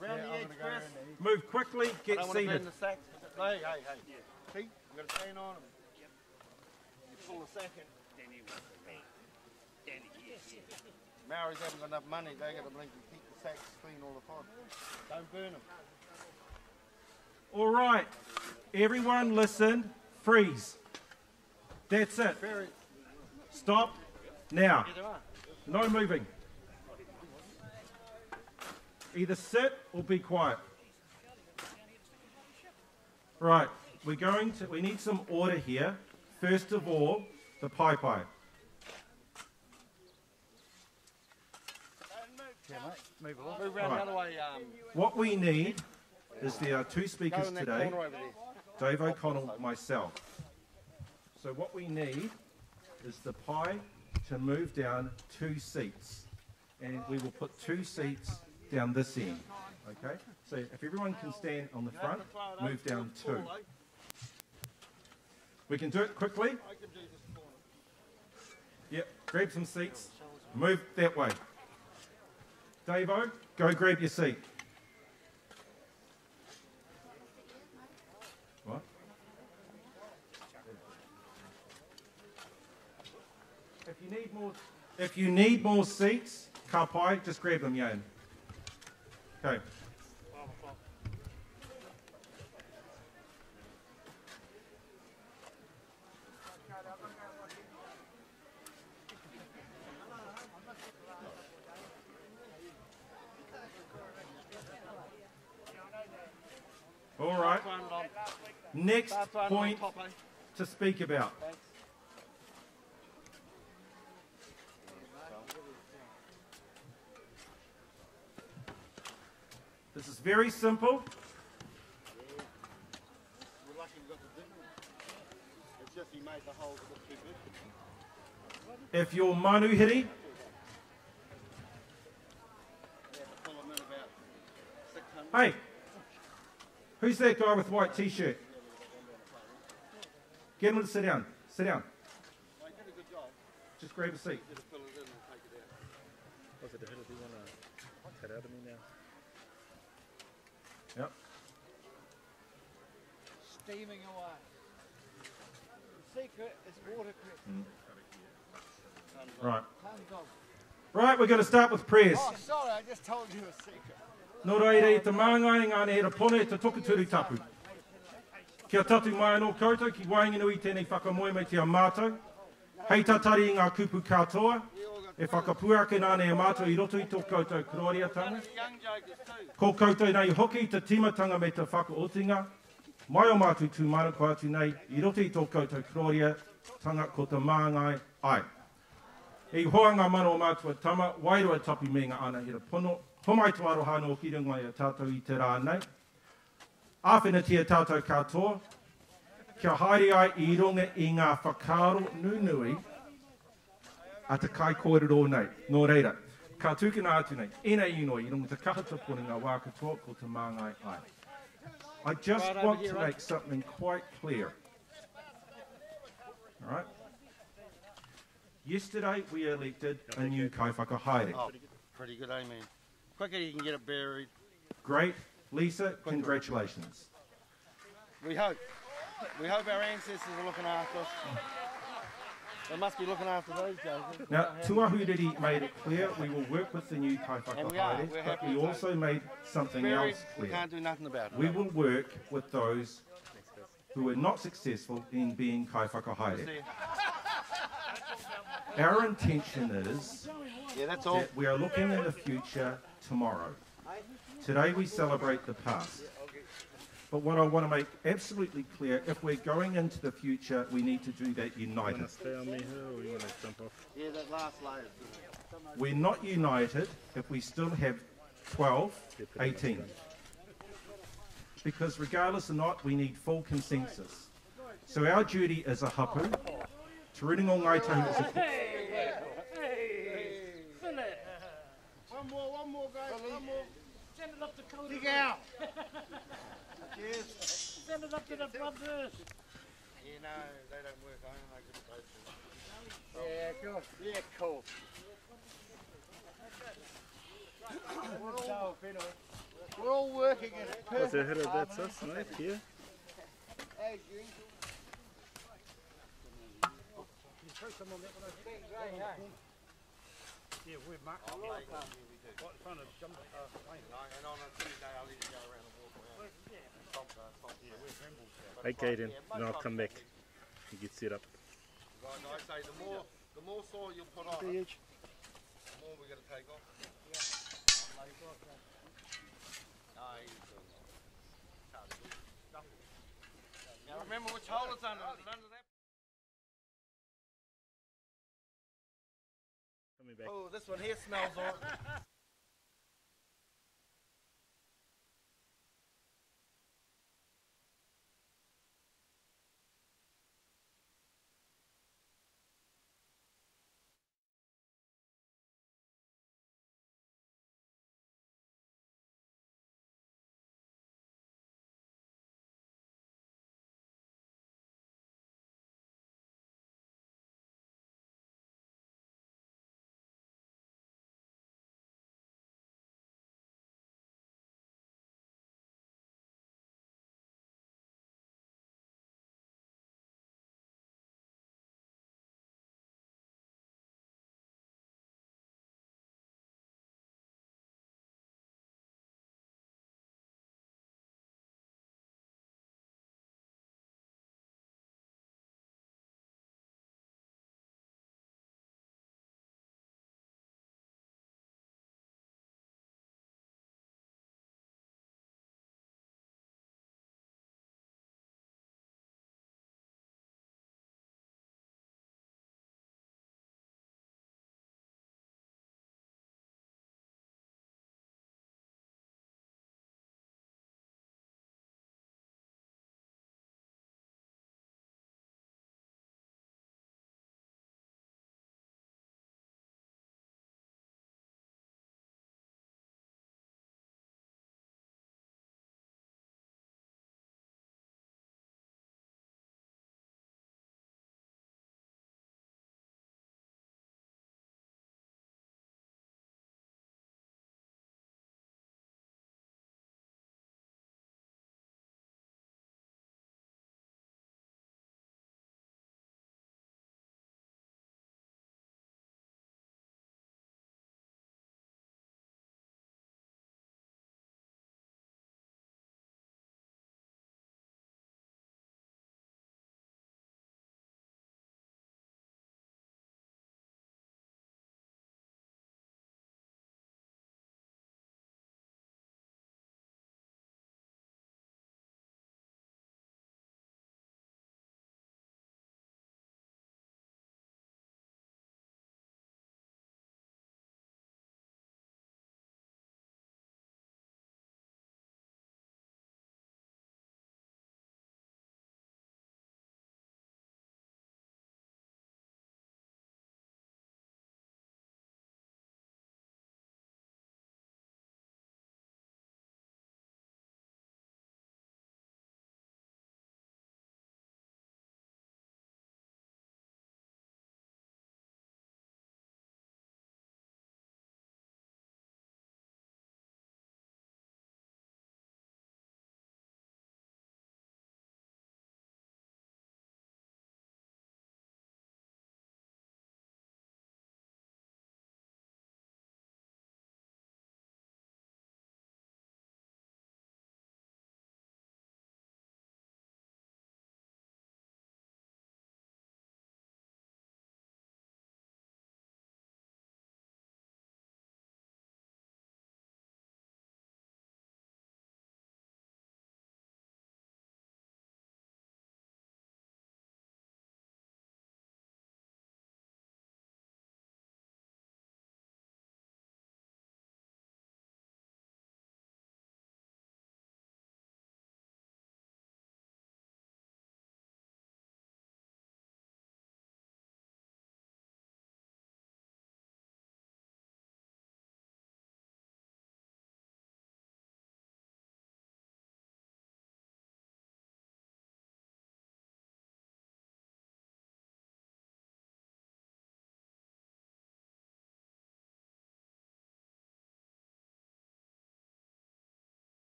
Around the edge, Chris. Move quickly, get I don't want to seated. burn the sacks. Hey. See, I'm going to stand on them. You pull the sack in. Maoris haven't got enough money. They got to blink and keep the sacks clean all the time. Don't burn them. All right, everyone listen, freeze. That's it. Stop now. No moving. Either sit or be quiet. Right, we need some order here. First of all, the pai. Move along. Move around the other way. What we need is there are two speakers today, Dave O'Connell, myself. So what we need is the pai to move down 2 seats. And we will put 2 seats down this end. Okay? So if everyone can stand on the front, move down 2. We can do it quickly. Yep, grab some seats, move that way. Davo, go grab your seat. What? If you need more seats, ka pai, just grab them, Yan. Okay. All right. Next point to speak about. This is very simple. We're lucky we got the difference. It's just he made the holes a bit too big. If you're manuhiri, hey, Who's that guy with white t-shirt? Get him to sit down. Sit down. Just grab a seat. Was it the hill? Do you want to cut out of me now? Yep. Steaming away. The secret is water creep. Right. Right, we're going to start with prayers. Oh, sorry, I just told you a secret. Nō reira i te māngai ngāne he rapone te tokuturu tapu. Kia tatu mai anō koutou ki wainganui tēnei whakamoe mai te a mātou. Hei tatari i ngā kupu katoa, e whakapuake nāne a mātou i roto i tō koutou koroariatanga. Ko koutou nei hoki te timatanga me te whakaotinga. Mai o mātou tū manako atu nei i roto i tō koutou koroariatanga ko te māngai ai. E hoa ngā mano o mātua tama, wairua tapu me ngā ana he rapono. Homai te waro hānau ki runga i a tātou i te rā nei. Āwhenatia tātou katoa. Kia haere ai i runga i ngā whakaaro nunui a te kai kōrero nei. Nō reira, ka tūkina atu nei. Ēnei inoi i runga te kahatapuna ngā wākatoa ko te māngai ai. I just want to make something quite clear. All right? Yesterday we elected a new kaiwhakahaere. Oh, pretty good, amen. Quicker you can get it buried. Great. Lisa, congratulations. We hope. We hope our ancestors are looking after us. They must be looking after those guys. Now, Tuahiwi made it clear we will work with the new kaiwhakahaere, but we also made something else clear. We can't do nothing about it. We will work with those who were not successful in being kaiwhakahaere. Our intention is that we are looking in the future tomorrow. Today we celebrate the past. But what I want to make absolutely clear, if we're going into the future, we need to do that united. You want to stay on me here or you want to jump off? Yeah, that last layer. We're not united if we still have 12, 18. Because regardless or not, we need full consensus. So our duty as a hapu, Te Rūnanga o Ngāi Tahu is a... One more, guys, one more. Send it up to Cody. Dig out. Cheers. Send it up to the brothers. Yeah, no, they don't work. I don't like it. Yeah, cool. Yeah, cool. We're all working in it. What's the head of that sauce, mate? Here? Hey, June. Yeah, we're marked. Right in front of jump plane. And on a Tuesday, I'll let you go around and walk around. Yeah, we're Brambles. Hey, Caden, and I'll come back and get set up. Like I say, the more soil you put on it, the more we're going to take off. Now remember which hole it's under. Is it under that? Oh, this one here smells all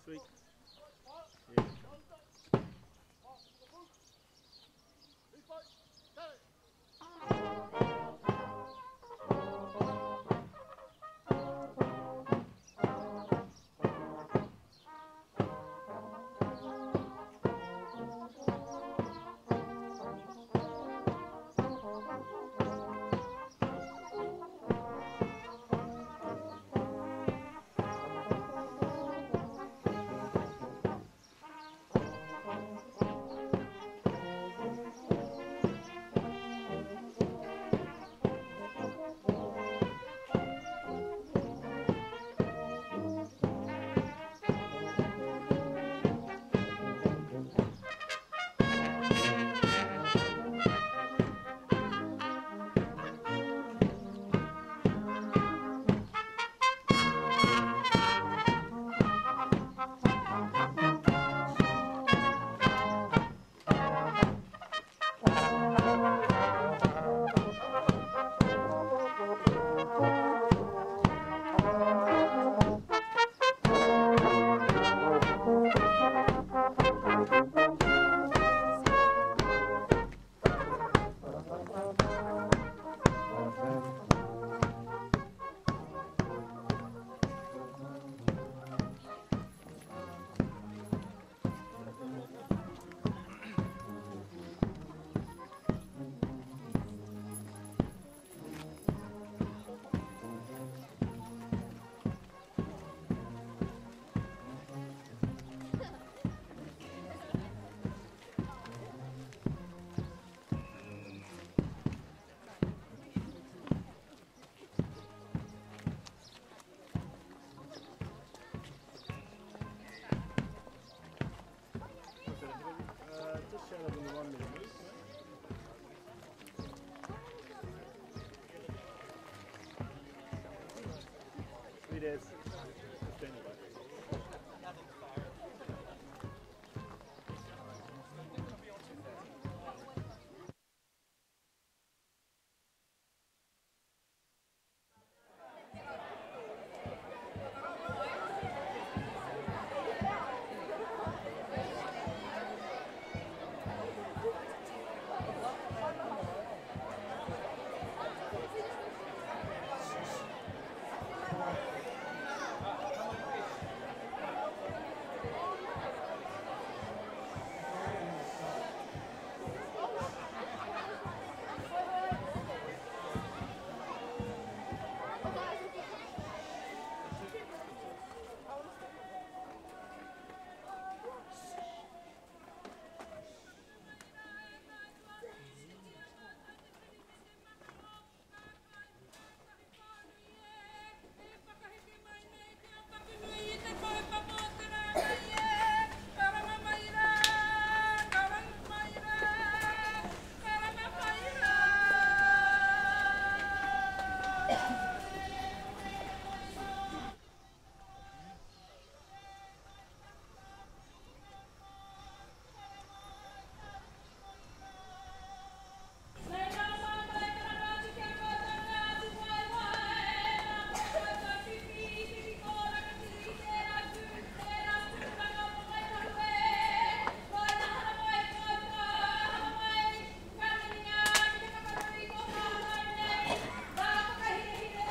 Sweet. Yeah.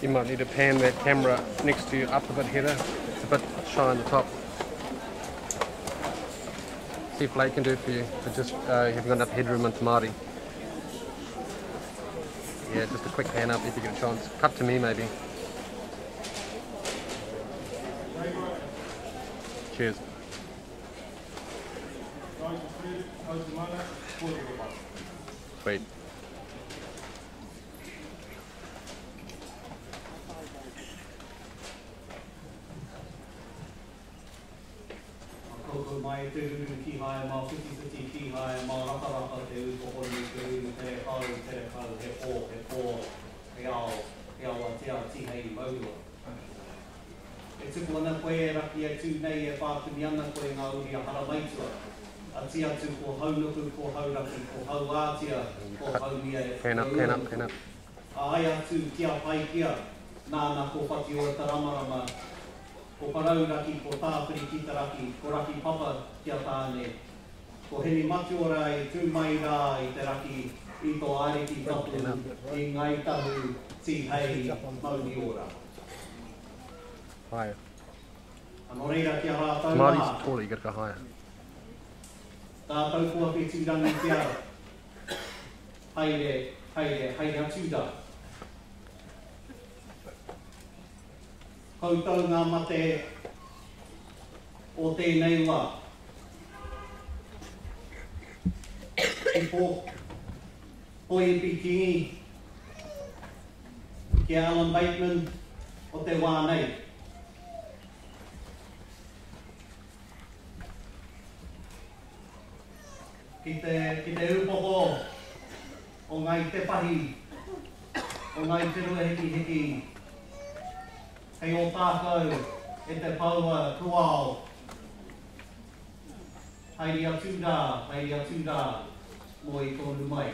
You might need to pan that camera next to you up a bit, Heather. It's a bit shy on the top. See if Blake can do it for you, but just you haven't got enough headroom on Tamari. Yeah, just a quick pan up if you get a chance. Cut to me maybe. Cheers. Sweet. Mai te uru ki hae mā whiti ki hae mā raka te u pohori te uru te kau he pō he ao te ao tihei maua. E tuku ana koe e raki atu nei e whātumi ana koe ngā uri a haramaitua. A ti atu ko haunuku, ko hauraki, ko hauātia, ko haumia e whakaurunga. Pen up. A ai atu kia pai kia, nāna ko whati o taramarama. Ko parauraki, ko tāpiri ki taraki, ko raki papa kia tāne. Ko heni matu ora e tū mai rā i te raki I tō ariki tapu I Ngāi Tahu, ti hei mauni ora. Higher. Anō reira kia rātou mā. Māori's taller, you gotta go higher. Tātou kua pe tūrangi te ara. Haere atu da. Koutou ngā mate o tēnei wā. I poi pikingi ki Alan Bateman o te whānau. Ki te upoho o Ngāi te pahi, o Ngāi te rua hiki. Kei o tākou e te paua kuao. Haere atu rā, mo I tōnu mai.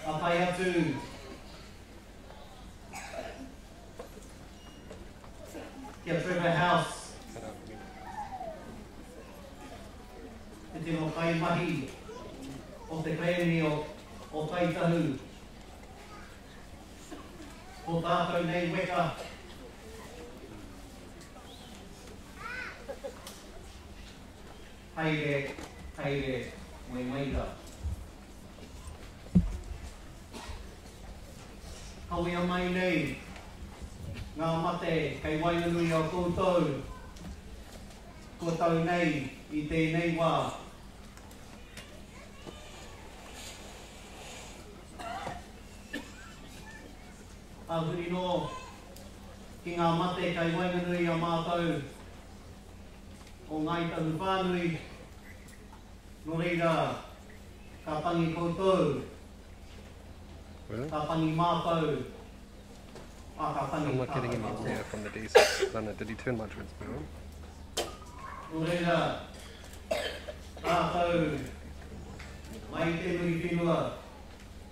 A pai atu. Kia Trevor House. E tino kai mahi o te kremi o Ngāi Tahu. Ko tātou nei weka. Haere, moi maira. Kawea mai nei, ngā mate, kei wainganui o koutou. Ko tau nei, I tēnei wā. Ahuri no, ki ngā mate, kei wainganui o mātou. O Ngāi Tahu whānui, no reira, ka tangi koutou, ka tangi mātou, a ka tangi I'm not getting any air from the diesel. I don't know, did he turn my transmitter on? No reira, tātou, mai te muri whenua,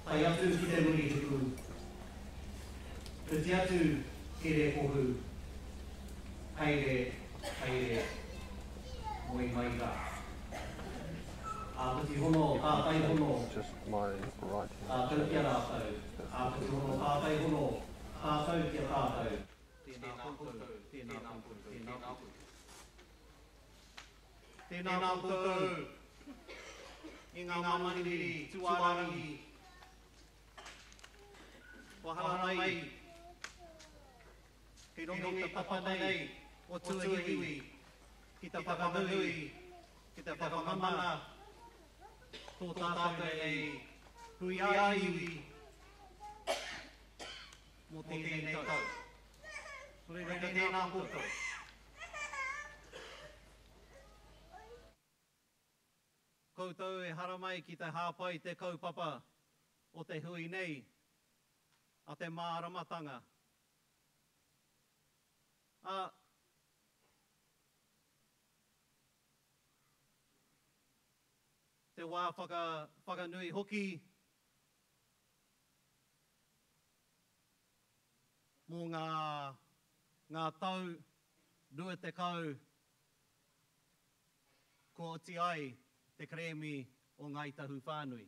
tai atu ki te muri hiku. Te atu ki re pohu, haere, moi mai rā. Āpiti hono, tātai hono. Just my right. Tātou kia rātou. Āpiti hono, tātai hono. Tātou kia tātou. Tēnā koutou. Tēnā koutou. I ngā mamaniri, tuarani. Wahara mai. Kei rongo te papa nei, o Tuahiwi. Ki te whakanui, ki te whakamana, tō tātou nei Hui-ā-Iwi, mō tēnei tau. Reira tēnā koutou. Koutou e haramai ki te hāpai te kaupapa o te hui nei, a te Maramatanga. Te wā whakanui hoki mō ngā tau rua te kau ko oti ai te kremi o Ngāi Tahu whānui.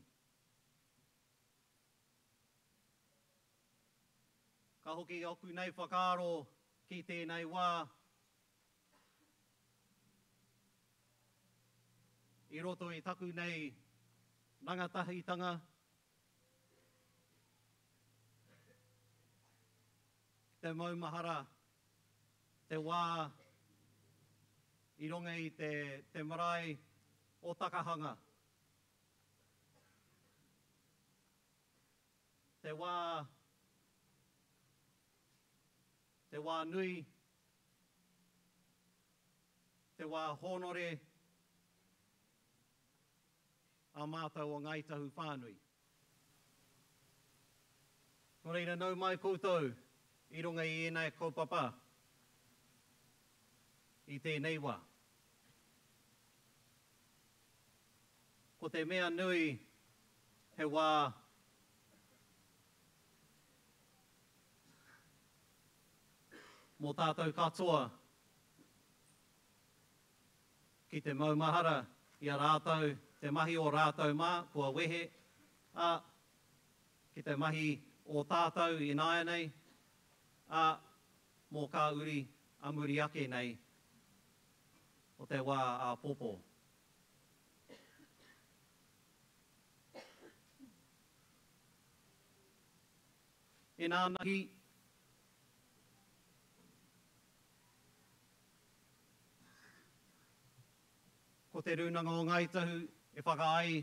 Ka hoki oku nei whakaaro ki tēnei wā. I roto I taku nei rangatahitanga. Te maumahara, te wā, I ronga I te marae o takahanga. Te wā nui, te wā honore, a mātou o Ngāi Tahu whānui. Nō reira nau mai koutou, I runga I ēnei kaupapa, I tēnei wā. Ko te mea nui he wā mō tātou katoa ki te maumahara I a rātou, te mahi o rātou mā, kua wehe, ki te mahi o tātou I nāia nei, mō kā uri amuri ake nei, o te wā a pōpō. E nānahi, ko te Rūnanga o Ngāi Tahu e whakaai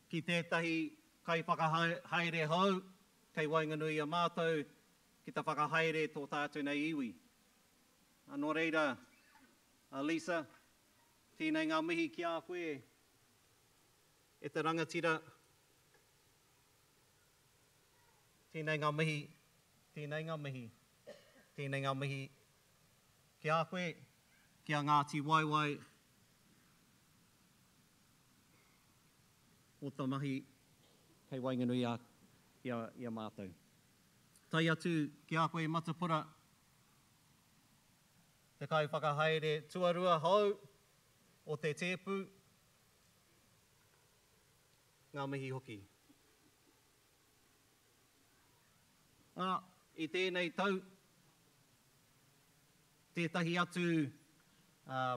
ki tētahi kai whakahaere hau, kei wainganui a mātou, ki ta whakahaere tō tātou nei iwi. Anō reira, Lisa, tēnei ngā mihi ki a koe, e te rangatira, tēnei ngā mihi, tēnei ngā mihi, tēnei ngā mihi ki a koe, ki a Ngāti Waiwai, o ta mahi kei wainganui I a mātou. Tai atu ki a koe matapura, te kai whakahaere tuarua hau o te tēpu, ngā mihi hoki. I tēnei tau, tētahi atu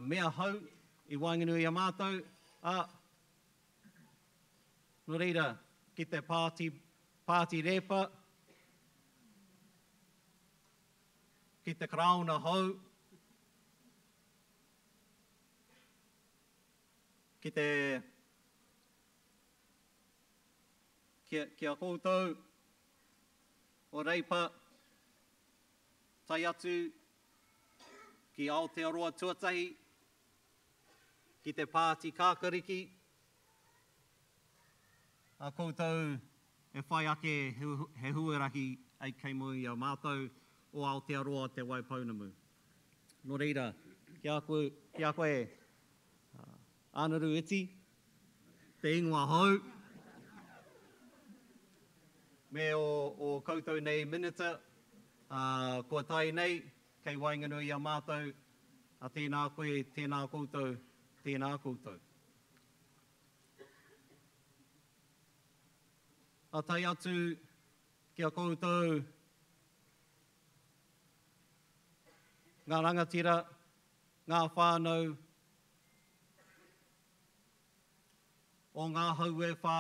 mea hau I wainganui a mātou, no reira, ki te pāti repa, ki te krauna hau, ki te ki a koutou, o reipa, tai atu, ki Aotearoa tuatahi, ki te pāti kākariki, a koutou e whai ake he huarahi ai kei mui a mātou o Aotearoa te Waipounamu. Nō reira, ki a koe Anaru iti, te ingoa hau, me o koutou nei minita, kua tai nei, kei wainganui a mātou, a tēnā koe, tēnā koutou, tēnā koutou. A tai atu ki a koutou, ngā rangatira, ngā whānau, o ngā hauē whā,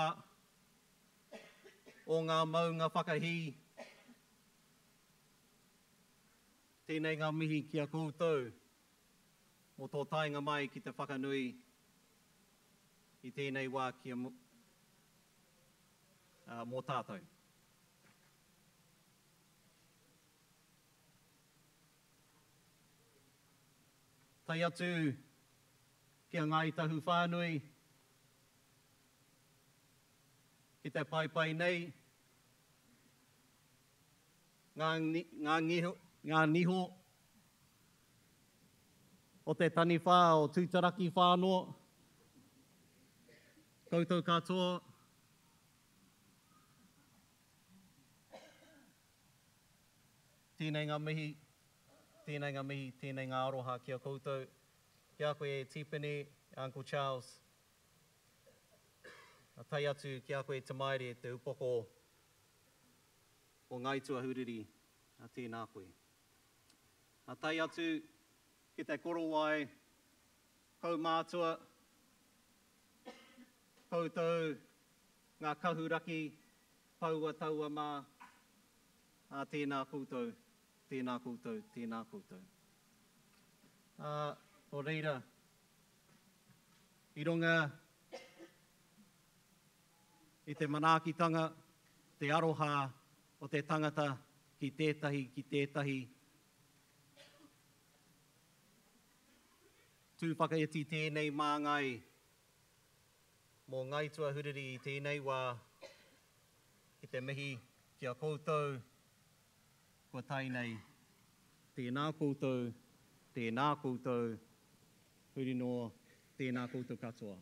o ngā maunga whakahi, tēnei ngā mihi ki a koutou, o tō tainga mai ki te whakanui, I tēnei wā ki a mō tātou. Tai atu ki a Ngāi Tahu whānui, ki te pai nei, ngā niho, o te taniwhā o tūtaraki whānoa, koutou katoa, tēnei ngā mihi, tēnei ngā mihi, tēnei ngā aroha ki a koutou, ki a koe tipene, Uncle Charles, a tai atu ki a koe te maere te upoko o Ngāi Tūāhuriri, a tēnā koe. A tai atu ki te korowai, kau mātua, koutou, ngā kahuraki, paua taua mā, a tēnā koutou, tēnā koutou, tēnā koutou. O reira, I runga, I te manaakitanga, te aroha o te tangata ki tētahi, tūwhakaiti tēnei māngai, mō Ngāi Tūāhuriri I tēnei wā, ki te mihi kia koutou, kua tai nei, tēnā koutou, tēnā koutou, huri noa, tēnā koutou katoa.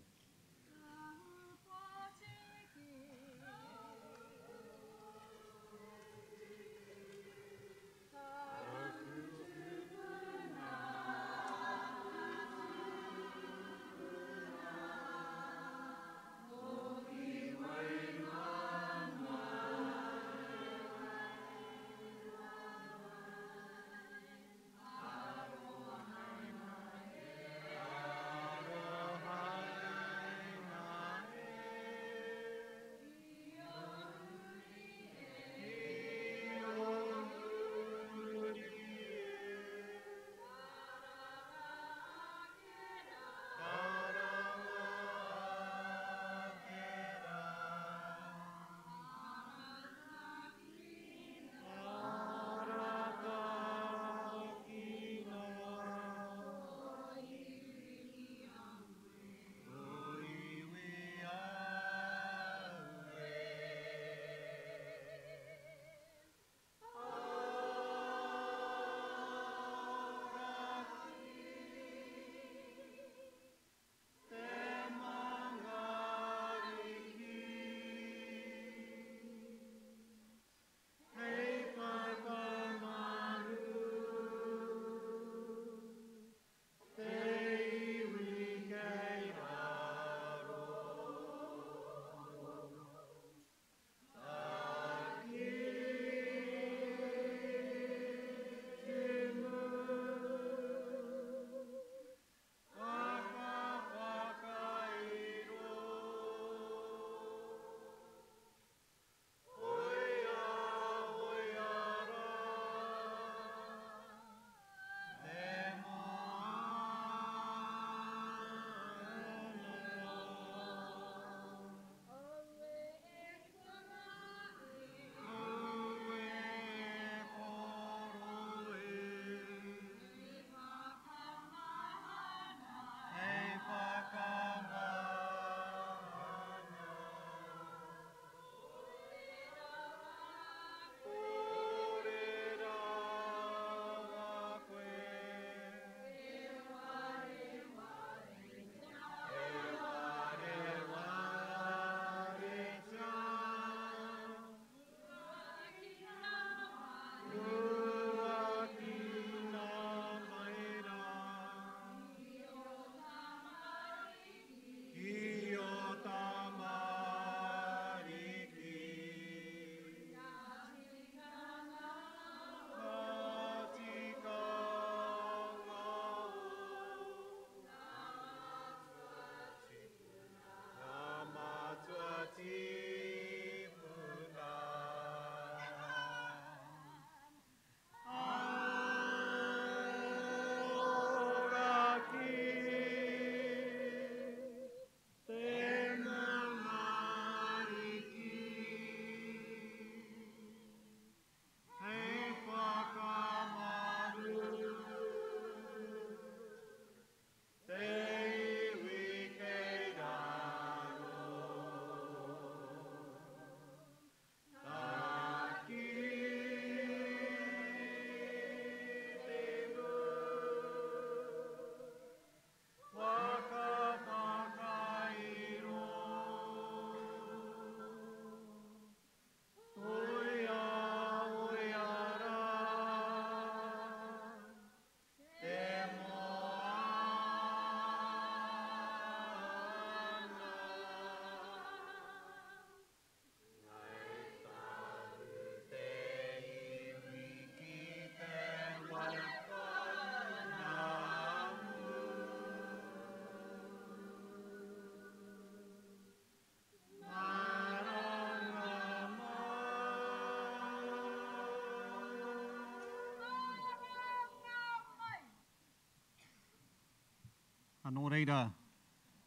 Anō reira,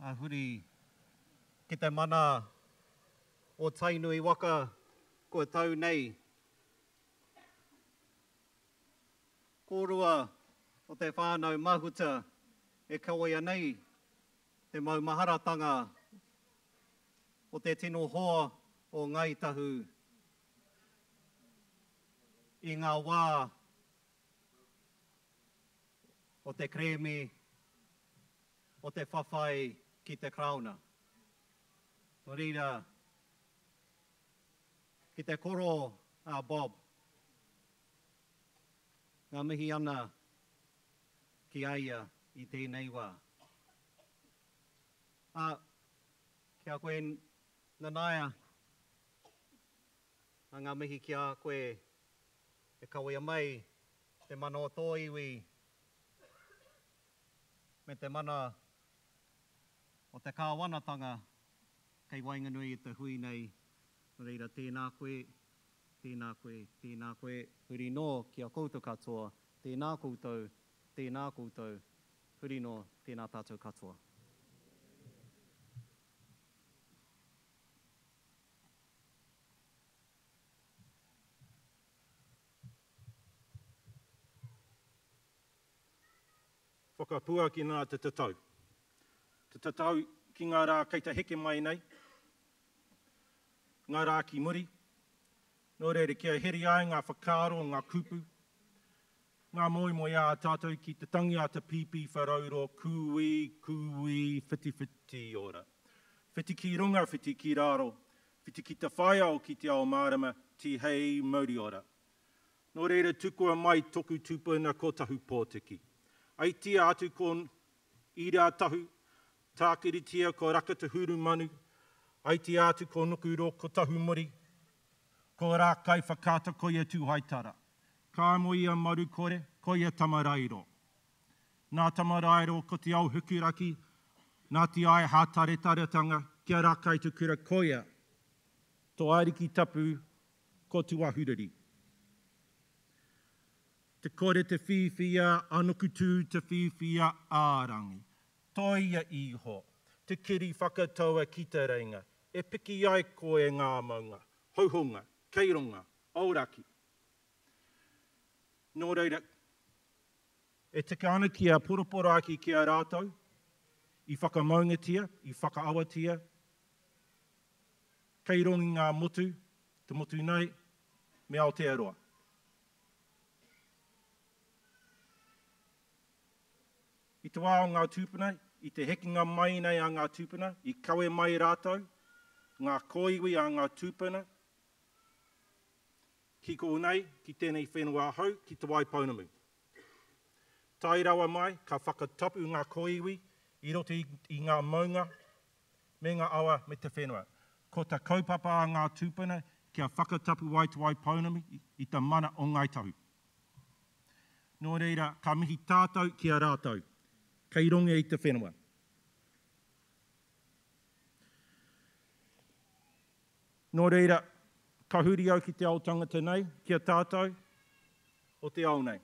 a huri ki te mana o tainui waka kua tau nei. Kōrua o te whānau mahuta e kawaia nei te maumaharatanga o te tino hoa o Ngāi Tahu i ngā wā o te kremi, o te whawhai ki te krauna. Nō reira, ki te koro a Bob, ngā mihi ana ki aia i tēnei wā. Kia koe nanaia, a ngā mihi ki a koe e kawea mai te mana o Tōiwi me te mana o te kāwanatanga kei wainganui i te hui nei. Reira, tēnā koe, tēnā koe, tēnā koe, huri nō kia koutou katoa, tēnā koutou, huri nō, tēnā tātou katoa. Whakapua ki ngā te tatau. Te tatau ki ngā rā kei te heke mai nei, ngā rā ki muri, nō reire kia heri ai ngā whakaaro, ngā kupu, ngā moi a tātou ki te tangi a te pipi wharauro, kui, whiti ora. Whiti ki runga, whiti ki raro, whiti ki te whaiao ki te ao marama, ti hei mauri ora. Nō reire tukua mai toku tupuna ko Tahupotiki. Ai tia atu ko Ngāi Tahu, Paiheretia ko rakatahuru manu, ai tia atu ko nukuro ko tahumori, ko rākai whakata ko ia tūhaitara. Ka mo ia maru kore, ko ia tamarairo. Nā tamarairo ko te au hukuraki, nā te ai hātare-taretanga, kia rākai tukura ko ia, tō airiki tapu ko Tuahiwi. Te kore te whiwhia, anukutu te whiwhia ārangi. Toia iho, te kiri whakataua ki te reinga. E piki ai koe ngā maunga, hauhunga, keironga, auraki. Nō reira, e tika ana kia poroporaki ki a rātou, I whakamaungatia, I whakaawatia, keirongi ngā motu, te motu nei, me Aotearoa. I te wā o ngā tūpuna, I te hekinga mai nei a ngā tūpuna, I kawe mai rātou, ngā koiwi a ngā tūpuna, ki ko nei, ki tēnei whenua hau, ki te waipaunamu. Tai rawa mai, ka whakatapu ngā koiwi, I roto I ngā maunga, me ngā awa me te whenua. Ko ta kaupapa a ngā tūpuna, kia whakatapu wai te waipaunamu, I te mana o Ngāi Tahu. Nō reira, ka mihi tātou ki a rātou. Kei ronge I te whenua. Nō reira, ka huri au ki te ao tangata nei, kia tātou, o te ao nei.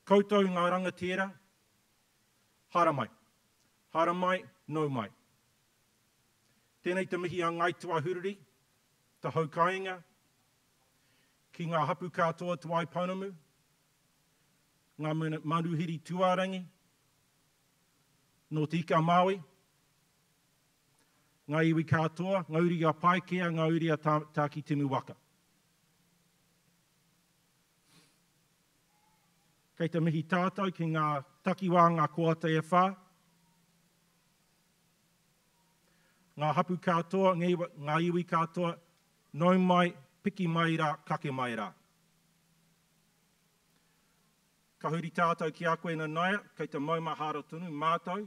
Koutou ngā rangatira, hara mai. Hara mai, nau mai. Tēnei te mihi a Ngāi Tūāhuriri, te haukainga, ki ngā hapu katoa te waipaunamu, ngā manuhiri tuarangi, no te ika Māui, ngā iwi katoa, ngā uri a Paikea, ngā uri a tāki tinu waka. Kei te mihi tātou ki ngā takiwā ngā koata e whā, ngā hapu katoa, ngā iwi katoa, nau mai, piki mai rā, kake mai rā. Ka huri tātou ki a koe na naia, kei te maumahara tunu, mātou.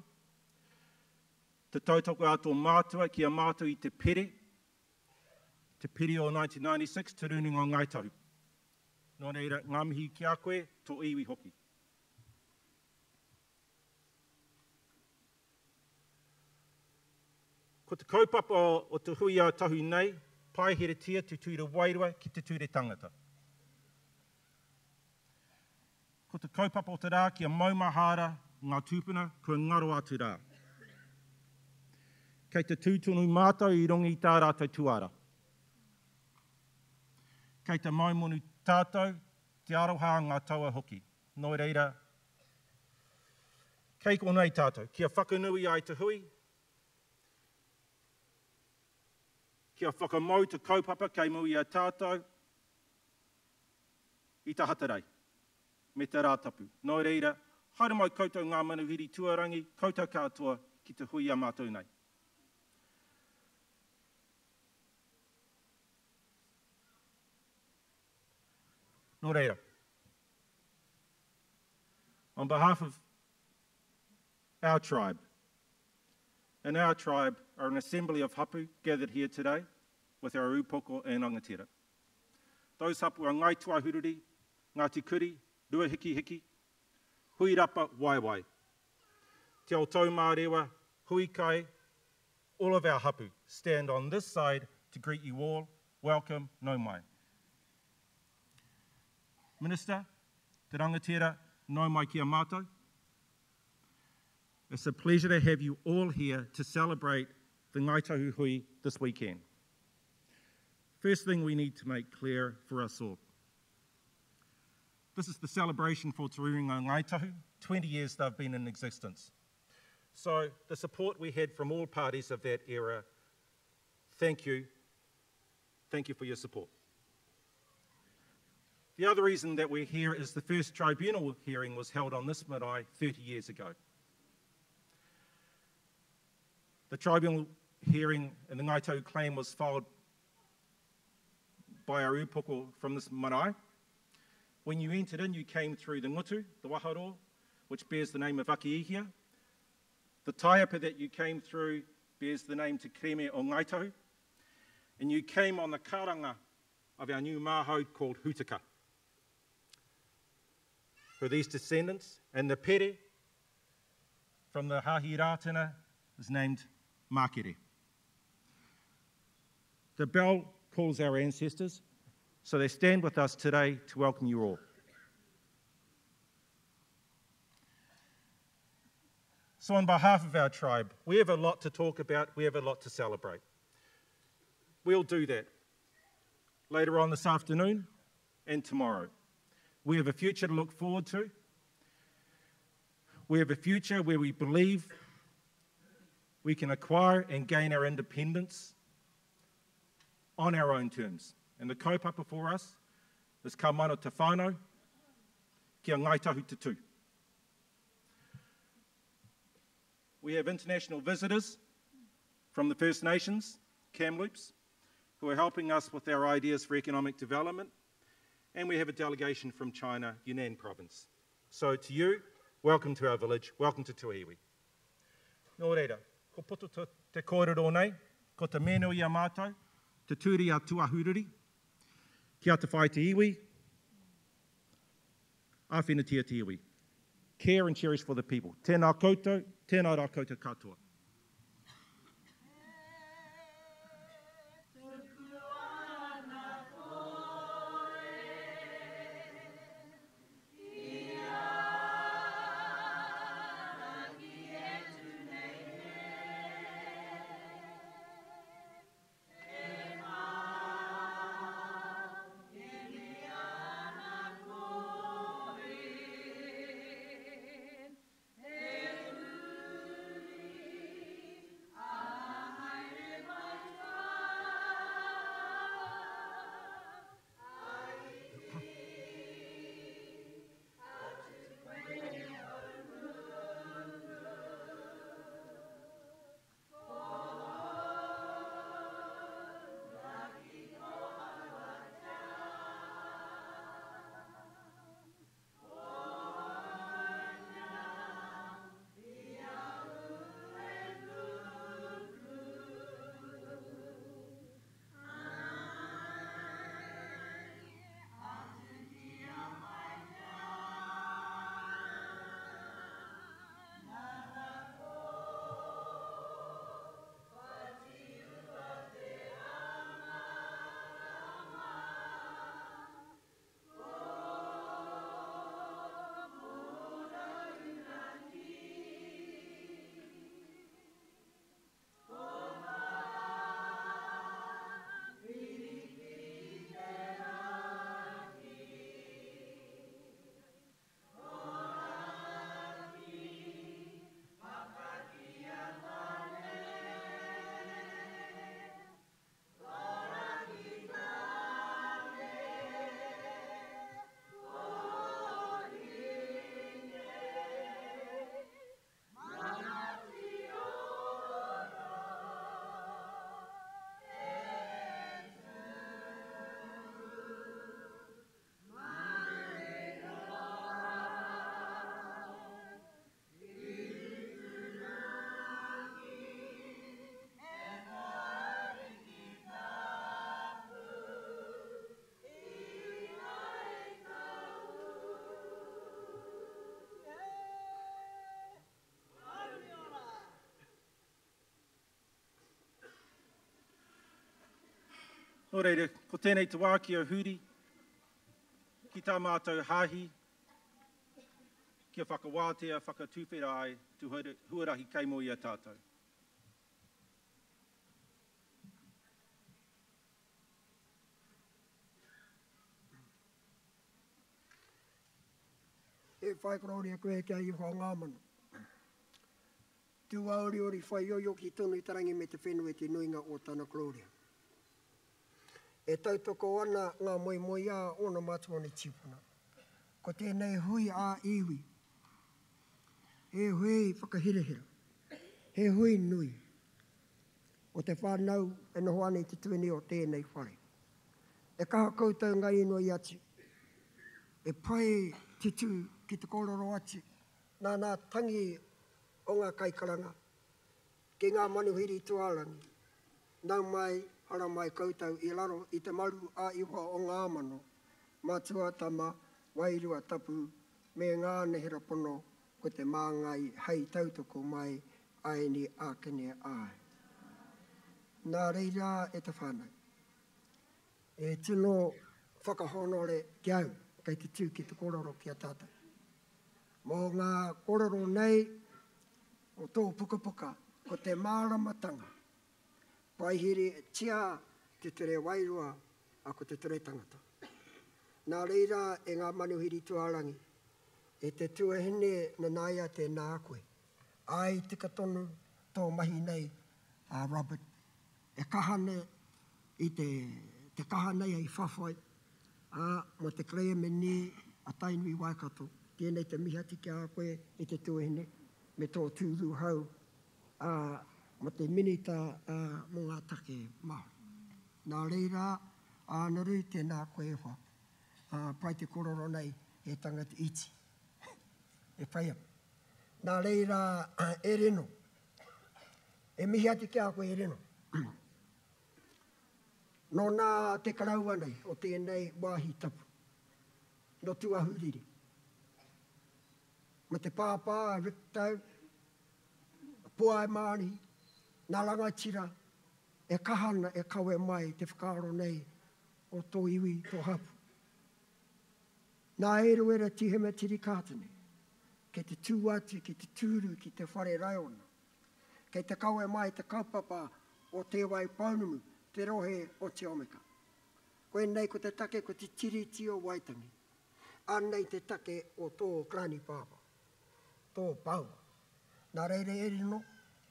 Te tautoko ato mātua ki a mātou I te pere o 1996, te Rūnanga o Ngāi Tahu. Nō reira, ngā mihi ki a koe, tō iwi hoki. Ko te kaupapa o te Hui-ā-Tahu nei, Paiheretia te ture wairua ki te ture tangata. Ko te kaupapa o te rā kia maumahara ngā tūpuna kua ngaro atu rā. Kei te tūtunu mātou I rongi I tā rātou tuara. Kei te maumonu tātou, te aroha ngā taua hoki. Nō reira, kei ko nei tātou, kia whakanui ai te hui, kia whakamau te kaupapa kei mui a tātou, i ta hatarai, me te rātapu. Nō reira, haere mai koutou ngā manuhiri tuarangi, koutou katoa ki te hui a mātou nei. Nō reira. On behalf of our tribe, and our tribe are an assembly of hapu gathered here today with our upoko and angatira. Those hapu are Ngāi Tūāhuriri, Ngāti Kuri, Ruahiki, Hui Rapa, Waiwai. Te ao tau Mārewa, Hui Kai, all of our hapu stand on this side to greet you all. Welcome, nau mai. Minister, te rangatira, nau mai ki a mātou. It's a pleasure to have you all here to celebrate the Ngāi Tahu Hui this weekend. First thing we need to make clear for us all. This is the celebration for Te Rūnanga Ngāi Tahu. 20 years they've been in existence. So the support we had from all parties of that era, thank you. Thank you for your support. The other reason that we're here is the first tribunal hearing was held on this marae 30 years ago. The tribunal hearing and the Ngāi Tahu claim was filed by our upoko from this marae. When you entered in, you came through the ngutu, the wairua, which bears the name of Akiihia. The taiapa that you came through bears the name Te Kreme o Ngāi Tahu. And you came on the karanga of our new māhau called Hutaka. For these descendants, and the pere from the Hāhi Rātana is named Mākere. The bell calls our ancestors, so they stand with us today to welcome you all. So on behalf of our tribe, we have a lot to talk about, we have a lot to celebrate. We'll do that later on this afternoon and tomorrow. We have a future to look forward to. We have a future where we believe we can acquire and gain our independence on our own terms. And the kaupapa for us is ka mana te whānau kia Ngāi Tahu te tū. We have international visitors from the First Nations, Kamloops, who are helping us with our ideas for economic development. And we have a delegation from China, Yunnan province. So to you, welcome to our village, welcome to Tuahiwi. Nō reira, ko poto te kōrero nei, ko te meno I a mātou, te ture a Tuahuriri, kia te whai te iwi, a whenatia te iwi. Care and cherish for the people. Tēnā koutou, tēnā rā koutou katoa. Nō reira, ko tēnei te wā kia huri, ki tā mātou hāhi, kia whakawātea, whakatūwhera ai, tu huarahi keimo i a tātou. E whaikaroria koe kia i wha ngā manu. Tu auri ori whai oio ki tonu i tarangi me te whenua te nuinga o tana kloria. E tautoko ana ngā moi moi a ona matua ni tipuna. Ko tēnei Hui-ā-Iwi. He hui whakahirehira. He hui nui. O te whānau e noho ane te tuini o tēnei whare. E kaha koutou ngai ino i ati. E pai titu ki te kororo ati. Nā tangi o ngā kaikaranga. Ki ngā manuhiri tualangi. Nau mai, hara mai koutou i laro i te maru a iwa o ngā mano. Matua tama, wairua tapu, me ngā nehera pono, ko te māngai hei tautoko mai, ai ni ākene ai. Nā reira e te whānau. E tino whakahonore ki au, kei te tū ki te kororo ki a tātou. Mō ngā kororo nei, o tō pukapuka, ko te Maramatanga. Paiheretia, te ture wairua, a ko te ture tangata. Nā reira e ngā manuhiri tuarangi, e te tuahine na naia te nā koe. Ai tika tonu tō mahi nei a Robert. E kahane i te kahanei ai whawhai, mo te klea me ni a tainui waikato. Tēnei te mihatiki a koe i te tuahine me tō tūru hau. Mo te minita mō ngā take maho. Nā reira, anaru tēnā koe wha. Pai te kororo nei e tangata iti. E whaiam. Nā reira, e reno. E mihi ati kia koe e reno. No nā te karaua nei o tēnei wāhi tapu. No Tuahiwi. Ma te pāpā, riktau, puai māri, nā rangatira, e kahana e kawe mai te whakaaro nei o tō iwi, tō hapu. Nā eruera tihema tiri kātane, kei te tūati, ki te tūru, ki te whare raiona, kei te kawe mai te kaupapa o te wai paunumu, te rohe o te omeka. Koe nei ko te take ko te tiri tio waitangi, anei te take o tō krani pāpa, tō pau. Nā reire e rino,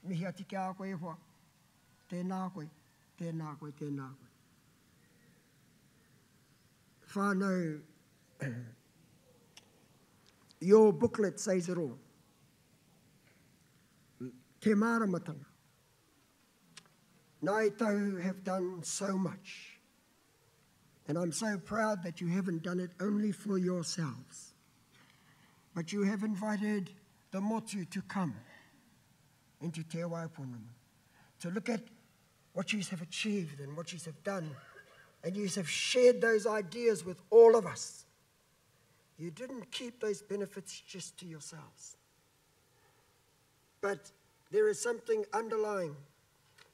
mihi ati kia a koe e hoa, tēnā koe, tēnā koe, tēnā koe. Whānau, your booklet says it all. Te Maramatanga. Ngāi Tahu have done so much. And I'm so proud that you haven't done it only for yourselves, but you have invited the motu to come into Te Waipunama, to look at what you have achieved and what you have done, and you have shared those ideas with all of us. You didn't keep those benefits just to yourselves. But there is something underlying,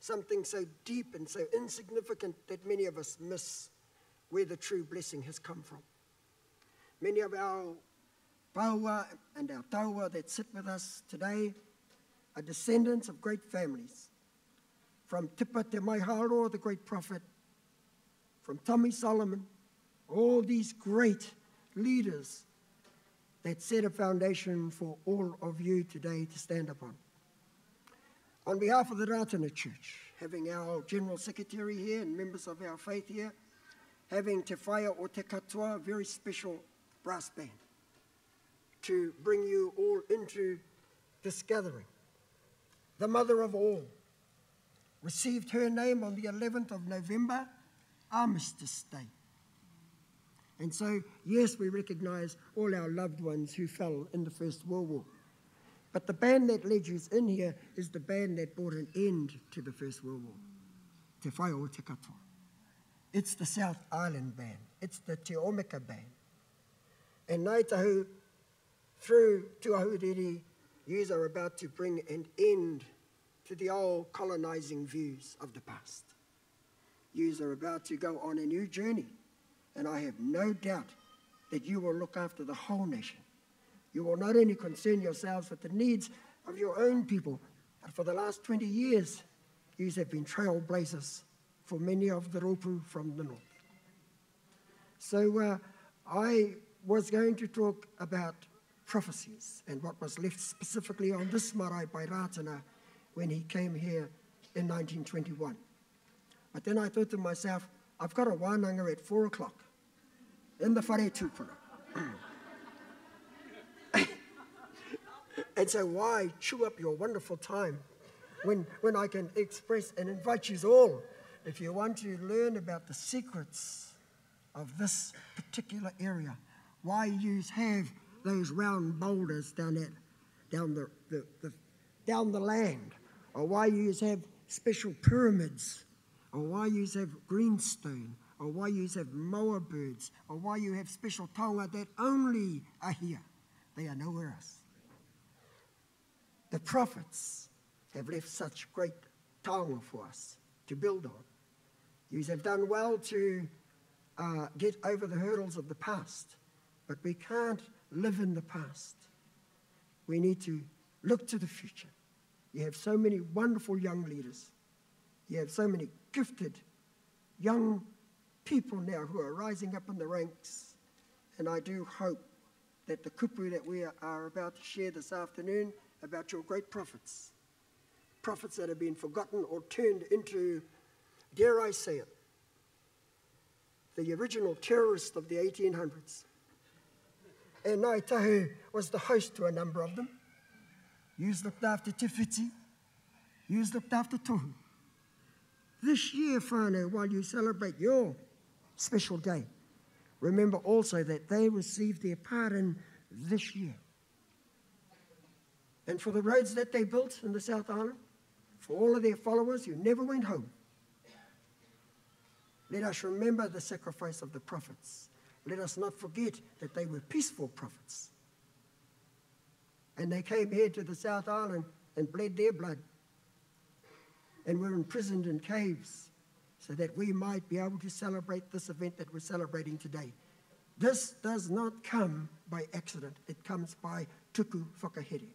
something so deep and so insignificant that many of us miss where the true blessing has come from. Many of our Pōwhiri and our Taua that sit with us today are descendants of great families. From Tipa Te Maiharo, the great prophet, from Tommy Solomon, all these great leaders that set a foundation for all of you today to stand upon. On behalf of the Ratana Church, having our General Secretary here and members of our faith here, having Te Whaia o Te Katoa, a very special brass band, to bring you all into this gathering. The mother of all received her name on the 11th of November, Armistice Day. And so, yes, we recognize all our loved ones who fell in the First World War. But the band that led you in here is the band that brought an end to the First World War. Te Whaia o Te Katoa. It's the South Island Band. It's the Te Omeka Band. And Ngāi Tahu, through Tuahiwi, you are about to bring an end to the old colonizing views of the past. You are about to go on a new journey, and I have no doubt that you will look after the whole nation. You will not only concern yourselves with the needs of your own people, but for the last 20 years, you have been trailblazers for many of the Ropu from the north. So I was going to talk about prophecies and what was left specifically on this marae by Ratana when he came here in 1921. But then I thought to myself, I've got a wānanga at 4 o'clock in the whare tūpuna. And so why chew up your wonderful time when I can express and invite you all, if you want to learn about the secrets of this particular area, why you have those round boulders down the land, or why you have special pyramids, or why you have greenstone, or why you have moa birds, or why you have special taonga that only are here. They are nowhere else. The prophets have left such great taonga for us to build on. You have done well to get over the hurdles of the past, but we can't live in the past. We need to look to the future. You have so many wonderful young leaders. You have so many gifted young people now who are rising up in the ranks, and I do hope that the kupu that we are about to share this afternoon about your great prophets, prophets that have been forgotten or turned into, dare I say it, the original terrorists of the 1800s. And Ngāi Tahu was the host to a number of them. Yous looked after Te Whiti, yous looked after Tohu. This year, whānau, while you celebrate your special day, remember also that they received their pardon this year. And for the roads that they built in the South Island, for all of their followers who never went home, let us remember the sacrifice of the prophets. Let us not forget that they were peaceful prophets. And they came here to the South Island and bled their blood and were imprisoned in caves so that we might be able to celebrate this event that we're celebrating today. This does not come by accident. It comes by tuku whakahere.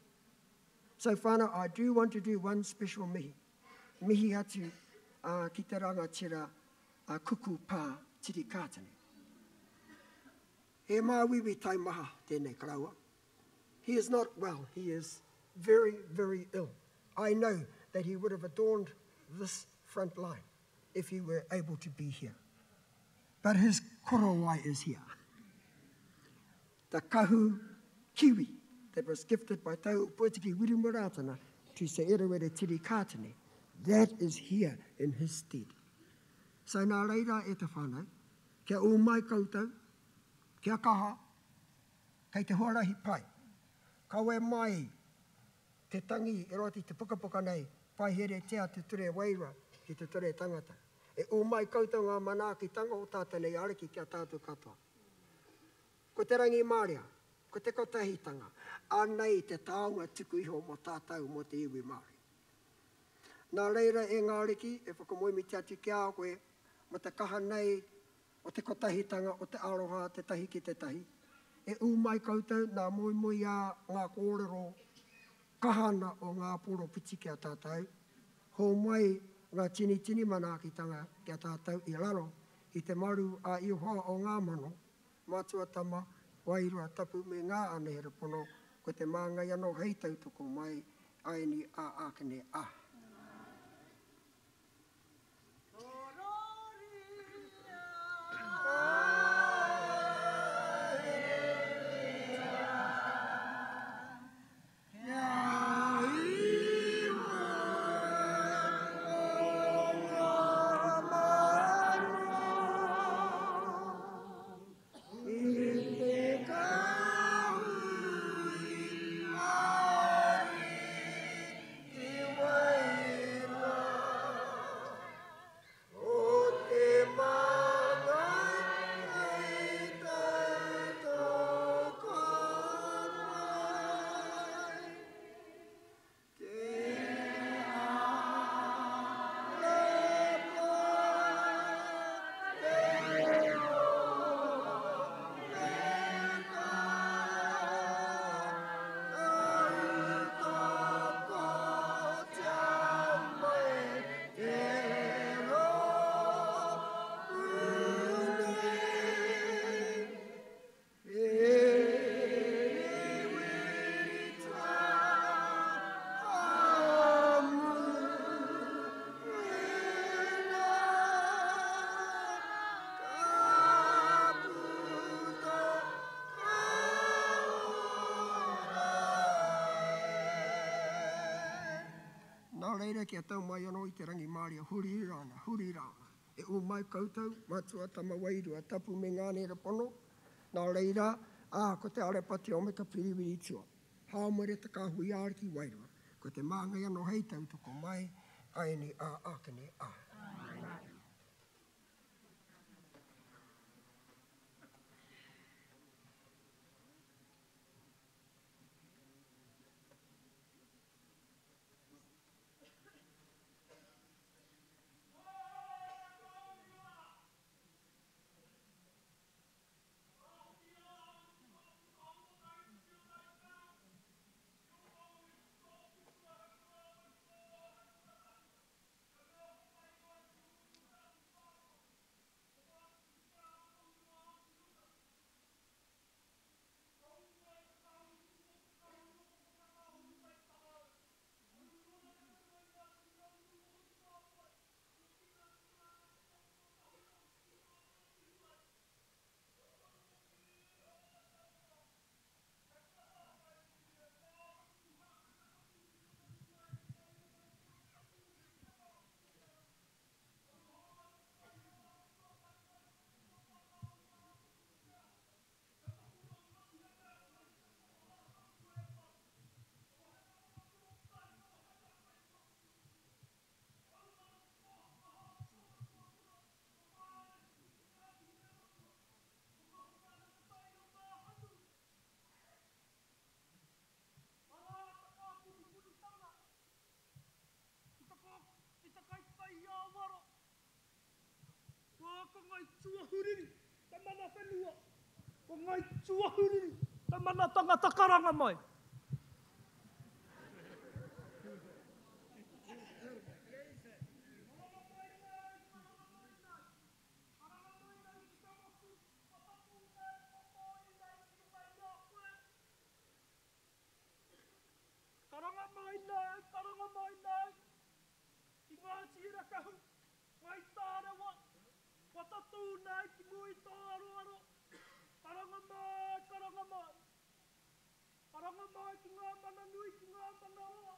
So whānau, I do want to do one special mihi. Mihi atu ki te rangatira kuku pā tiri kātane. He māwiwi tai maha tēnei karaua. He is not well. He is very, very ill. I know that he would have adorned this front line if he were able to be here. But his korowai is here. The kahu kiwi that was gifted by Tahupotiki Maramatanga to se erewere tiri kātane, that is here in his stead. So nā reira e te whānau, kia o mai koutou, kia kaha, kei te huarahi pai. Kawe mai te tangi e roti te pukapuka nei, Paiheretia te ture wairua ki te ture tangata. E o mai koutou ngā manaakitanga o tātanei ariki kia tātou katoa. Ko te rangi māria, ko te kotahitanga, anei te taonga tuku iho mo tātou mo te iwi Māori. Nā reira e ngā riki, e whakamoemi te atu kia koe, mo te kaha nei, o te kotahitanga, o te aroha, te tahi ki te tahi. E u mai koutou, nā moi a ngā kōrero, kahana o ngā poro piti kia tātou, ho mai ngā tini manaakitanga kia tātou i raro, i te maru a ihoa o ngā mano, mātua tama, wairua tapu me ngā anehera pono, ko te māngai anō hei tautoko mai, aeni a ākene a. Hui-ā-Iwi, reira kia tau mai anō I te rangi Māori a hurirana, hurirana. E o mai koutou, matua tama wairua, tapu me ngāne rapono. Nā reira, ko te arepati o me ka piriwiri tua. Hāmere te ka Hui-ā ki wairua. Ko te māngai anō hei tau toko mai, aene a ākene a. Ko Ngāi Tūāhuriri, te mana whenua. Ko Ngāi Tūāhuriri, te mana tangata karanga mai. Karanga mai nei, ki ngā tira kahu, Ngāi Tārewa, watatu nei ki ngui tō aroaro, karanga mai, karanga mai. Karanga mai ki ngā mana nui, ki ngā mana roa.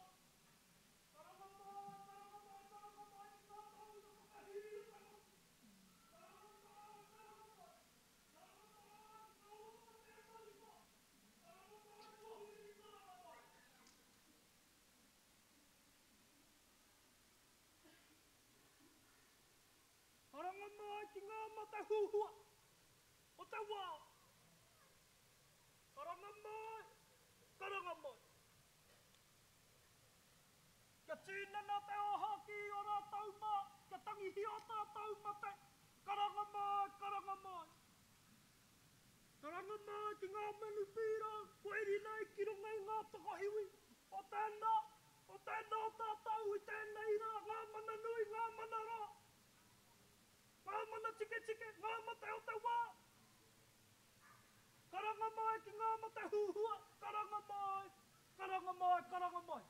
Karanga mai, karanga mai, karanga mai, ki ngā tau na whakahiri kahu. Karanga mai, karanga mai. Karanga mai, ki ngā waka te marima. Karanga mai, Tuahiwi Marae. Karanga mai ki ngā mata huhua o te wā. Karanga mai, karanga mai. Kia tīnana te oha ki o rā tauma, kia tangihi o tā tauma te. Karanga mai, karanga mai. Karanga mai ki ngā manu pīra, koeri nei ki runga I ngā Tuahiwi. O tēnā o tā tau I tēnei rā, ngā mana nui, ngā mana rā. Ngā mana tike tike, ngā mate o te wā. Karanga mai ki ngā mate huhua, karanga mai, karanga mai, karanga mai.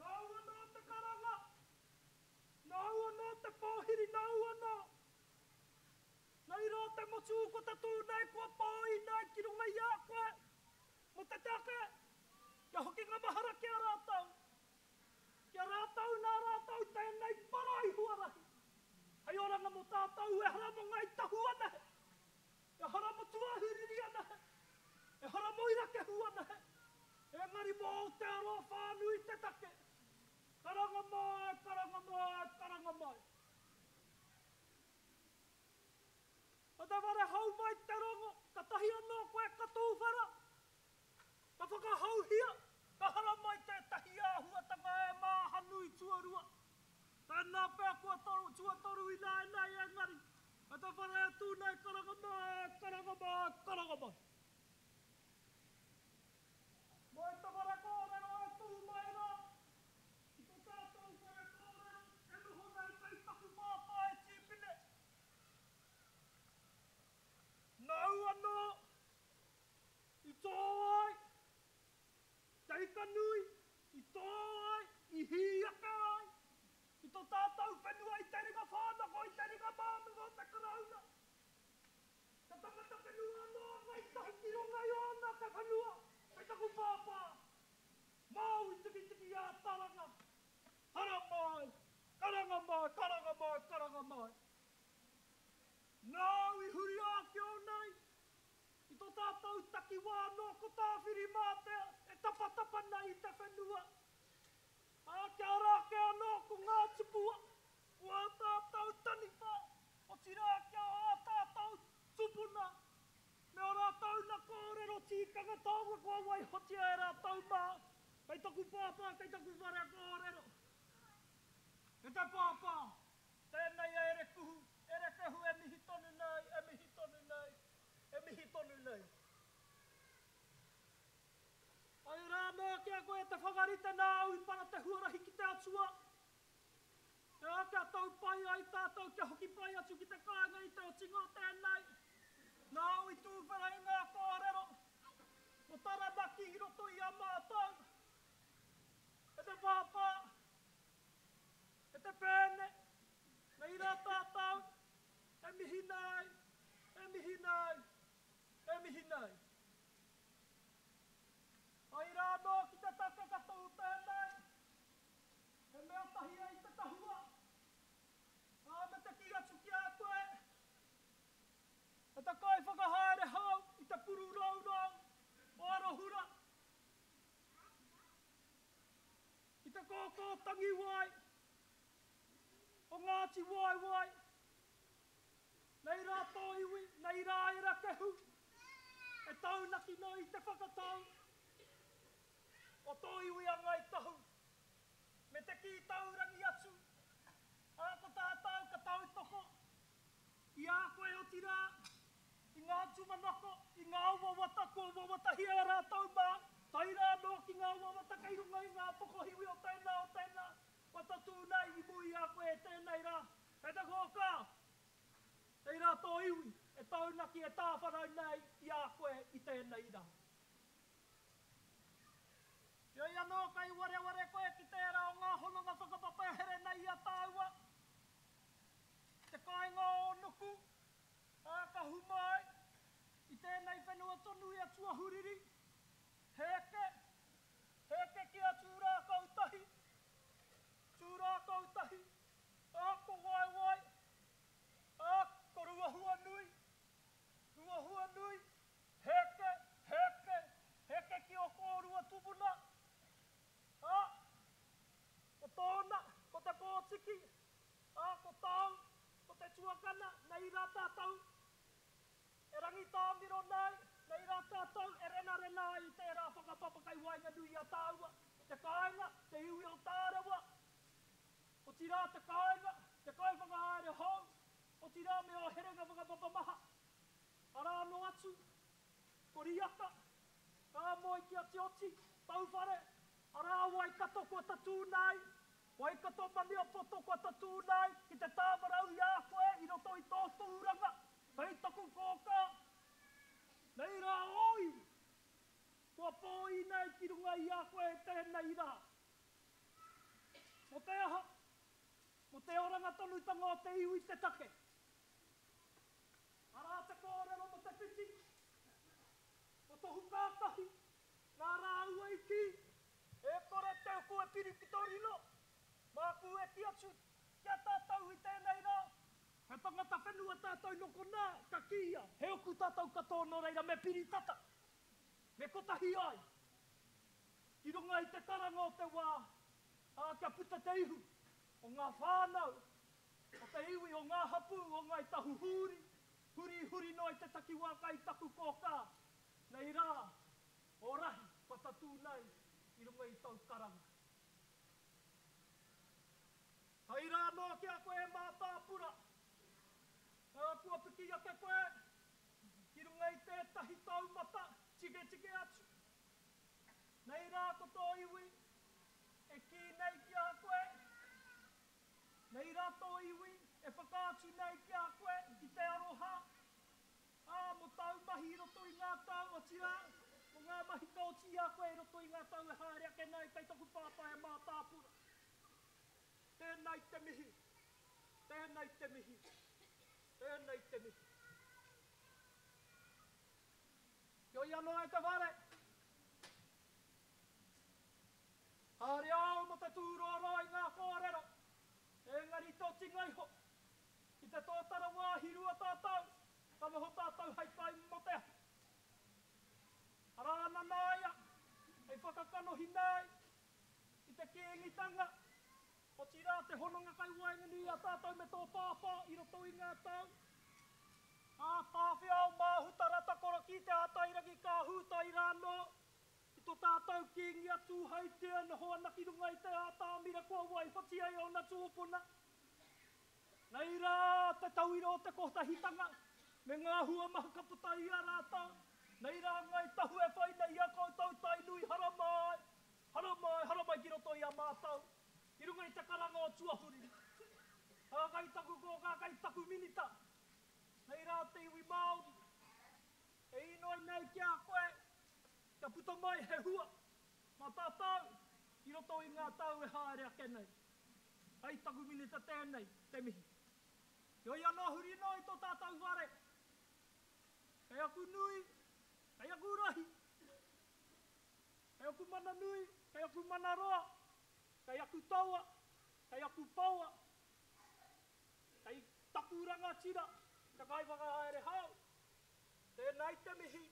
Nau anō te karanga, nau anō te Pōwhiri, nau anō. Nei rā te motu ko te tū nei kua pōi nei ki runga I a koe. Mo te take, kia hoki ngā mahara kia rātau. Kia rātau nā rātau tēnei parai huarahi. Hei oranga mo tātau e hara mo Ngāi Tahu ana he. E hara mo Tuahiwi ana he. E hara mo Irakehu ana he. E ngari mo o te aro whānui te take. Karanga mai, karanga mai, karanga mai. O te ware hau mai te rongo, ka tahi anō koe ka tūwhara. Ka whakahauhia, ka hara mai te tahi āhuatanga e māhanui tuarua. Tēnā pēr kua tuatoru I nāi nei e ngari. O te whare atu nei karanga mai, karanga mai, karanga mai. Mai te ware kōrero e tū mai rā. I tō tātou whare kōrero, e noho nei tei taku māpā e tīpine. Nau anō, I tō ai, teika nui, I tō ai, I hiaka ai, I tō tātou whenua I te ringa whānako, I te ringa māmingo te karauna. taku pāpā. Mau I tiki a taranga. Hara mai, karanga mai, karanga mai, karanga mai. Nau I huri ake o nei. I tō tātou taki wānau ko tāwhiri mātea. E tapa nei I te whenua. Ake arake anō ko ngā tupua. O a tātou tanipa. O tira ake o a tātou tupuna. Me o rātou na kōrero tīkanga tāua kua wai hotia e rātou mā. Kei taku pāpā, kei taku whare kōrero. E te pāpā, tēnei ere kuhu, ere kehu e mihi tonu nei, e mihi tonu nei, e mihi tonu nei. Ai rā mō kia koe te whakarite nā au I para te huarahi ki te atua. Te ake a tau pai ai tātou kia hoki pai atu ki te kāinga I te o tingo tēnei. Nā au I tūwhera I ngā kōrero. O taranaki I roto I a mātou. E te pāpā. E te pēne. Nei rā tātou. E mihi nei. E mihi nei. E mihi nei. Ai rā nō ki te taka katohu tēnei. E mea tahi ai te tahua. Ā me te ki atu ki a koe. E te kai whakahaere hau I te puru raurau. O arohura. I te kōkō tangi wai. O Ngāti wai. Nei rā Tōiwi, nei rā ira kehu. E taunaki no I te whakatau. O Tōiwi a Ngāi Tahu. Me te ki taurangi atu. A ko tātou ka tau toko. I a koe o tira. I ngā tumanako. I ngā wawata ko wawata hia e rātou mā. Tai rā no ki ngā wawata kei runga I ngā tokohiwi o tēnā. Wata tūnei I mui a koe e tēnei rā. E te kōkā. Ei rā Tōiwi. E taunaki e tāwhanau nei I a koe I tēnei rā. Ioi anō kai ware koe ki tērā o ngā hononga whakapapahere nei a tāua. Te kāinga o nuku. A ka humai. I tēnei whenua tonu I a Tuahiwi. Heke ki a tūrā kautahi. Tūrā kautahi. A ko wai. A ko ruahua nui. Ruahua nui. Heke ki o kōrua tupuna. A ko tōna, ko te pōtiki. A ko tau, ko te tuakana. Nei rā tātou. E rangi tāmiro nei. Nei rā tātou e rena I tērā whakapapakai wainga nui a tāua. Te kāinga, te iwi o tārawa. O tira te kāinga, te kai whakahaere hau. O tira me o herenga whakapapamaha. Arā no atu, ko riaka. Kā moi ki a te oti, tauwhare. Arā wai kato kua tatu nei. Wai kato mani o poto kua tatu nei. Ki te tāmarau I a koe, I roto I tō tūranga. Hei taku kōkā. Nei rā oi. Kua pōi nei ki runga I a koe tēnei rā. Mo te aha. Mo te oranga tonutanga o te iwi te take. Arā te kōrero mo te piti. O tohu kātahi. Nā rā ua I ki. E kore teo koe pirikitorino. Mā kue ki atu. Kia tātou I tēnei rā. He tangata whenua tātou noko nā. Ka kia. He oku tātou katono reira me piritata. Me kotahi ai. Ki runga I te karanga o te wā. A kia puta te ihu. O ngā whānau. O te iwi o ngā hapu o Ngāi Tahu huri. Huri no I te taki wā kai taku kōkā. Nei rā. O rahi. Patatu nei. I runga I tau karanga. Hai rā no kia koe mā tāpura. Kua piki ake koe. Ki runga I tētahi taumata. Tike atu. Nei rā ko Tōiwi. E ki nei ki a koe. Nei rā Tōiwi. E whakaatu nei ki a koe. Ki te aroha. Mo taumahi roto I ngā tau o tira. O ngā mahi kauti a koe roto I ngā tau e haere ake nei. Kei taku pāpā e mā tāpura. Tēnei te mihi. Tēnei te mihi. Tēnei te mihi. Yo ia noa e te ware. te tūroro i ngā kōrero. Engari tō tingai ho. I te tōtara wāhirua tātou. Ka moho tātou hei tai motea. Arana nāia. Hei whakakanohi nei. I te kēngitanga. O tira te hononga kai waingani a tātou me tō pāpā i roto i ngā tau. A pāwhia o māhutara takora ki te ātairaki ka hūtai rāno. I tō tātou kēngi atu haitea na hoa naki runga i te ātāmira kua wai whati ai o na tūpuna. Nei rā te tauiro o te kotahitanga. Me ngā hua maha kaputa i a rātau. Nei rā Ngāi Tahu e whaina i a koutou tai nui haramai. Haramai ki roto i a mātau. I runga i te karanga o Tuahiwi. Ngāi Tahu ko Ngāi Tahu minita. Nei rā te iwi Māori. E inoi nei ki a koe. Kia puta mai he hua. Mā tātou. I roto i ngā tau e haere ake nei. Ngāi Tahu minita tēnei, te mihi. Ioi anō huri noi tō tātou ware. Kei aku nui, kei aku rahi. Kei aku mana nui, kei aku mana roa. Kei aku taua, kei aku paua. Kei takuranga tira, ka kai whakahaere hau. Tēnei te mihi,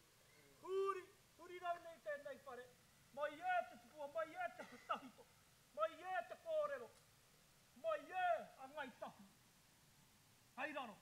huri rau nei tēnei whare. Mai e te tupua, mai e te tahito, mai e te kōrero, mai e a Ngāi Tahu. Hei raro.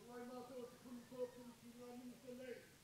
Ngāi mātou te kuni kōpuru ki ngā minita nei.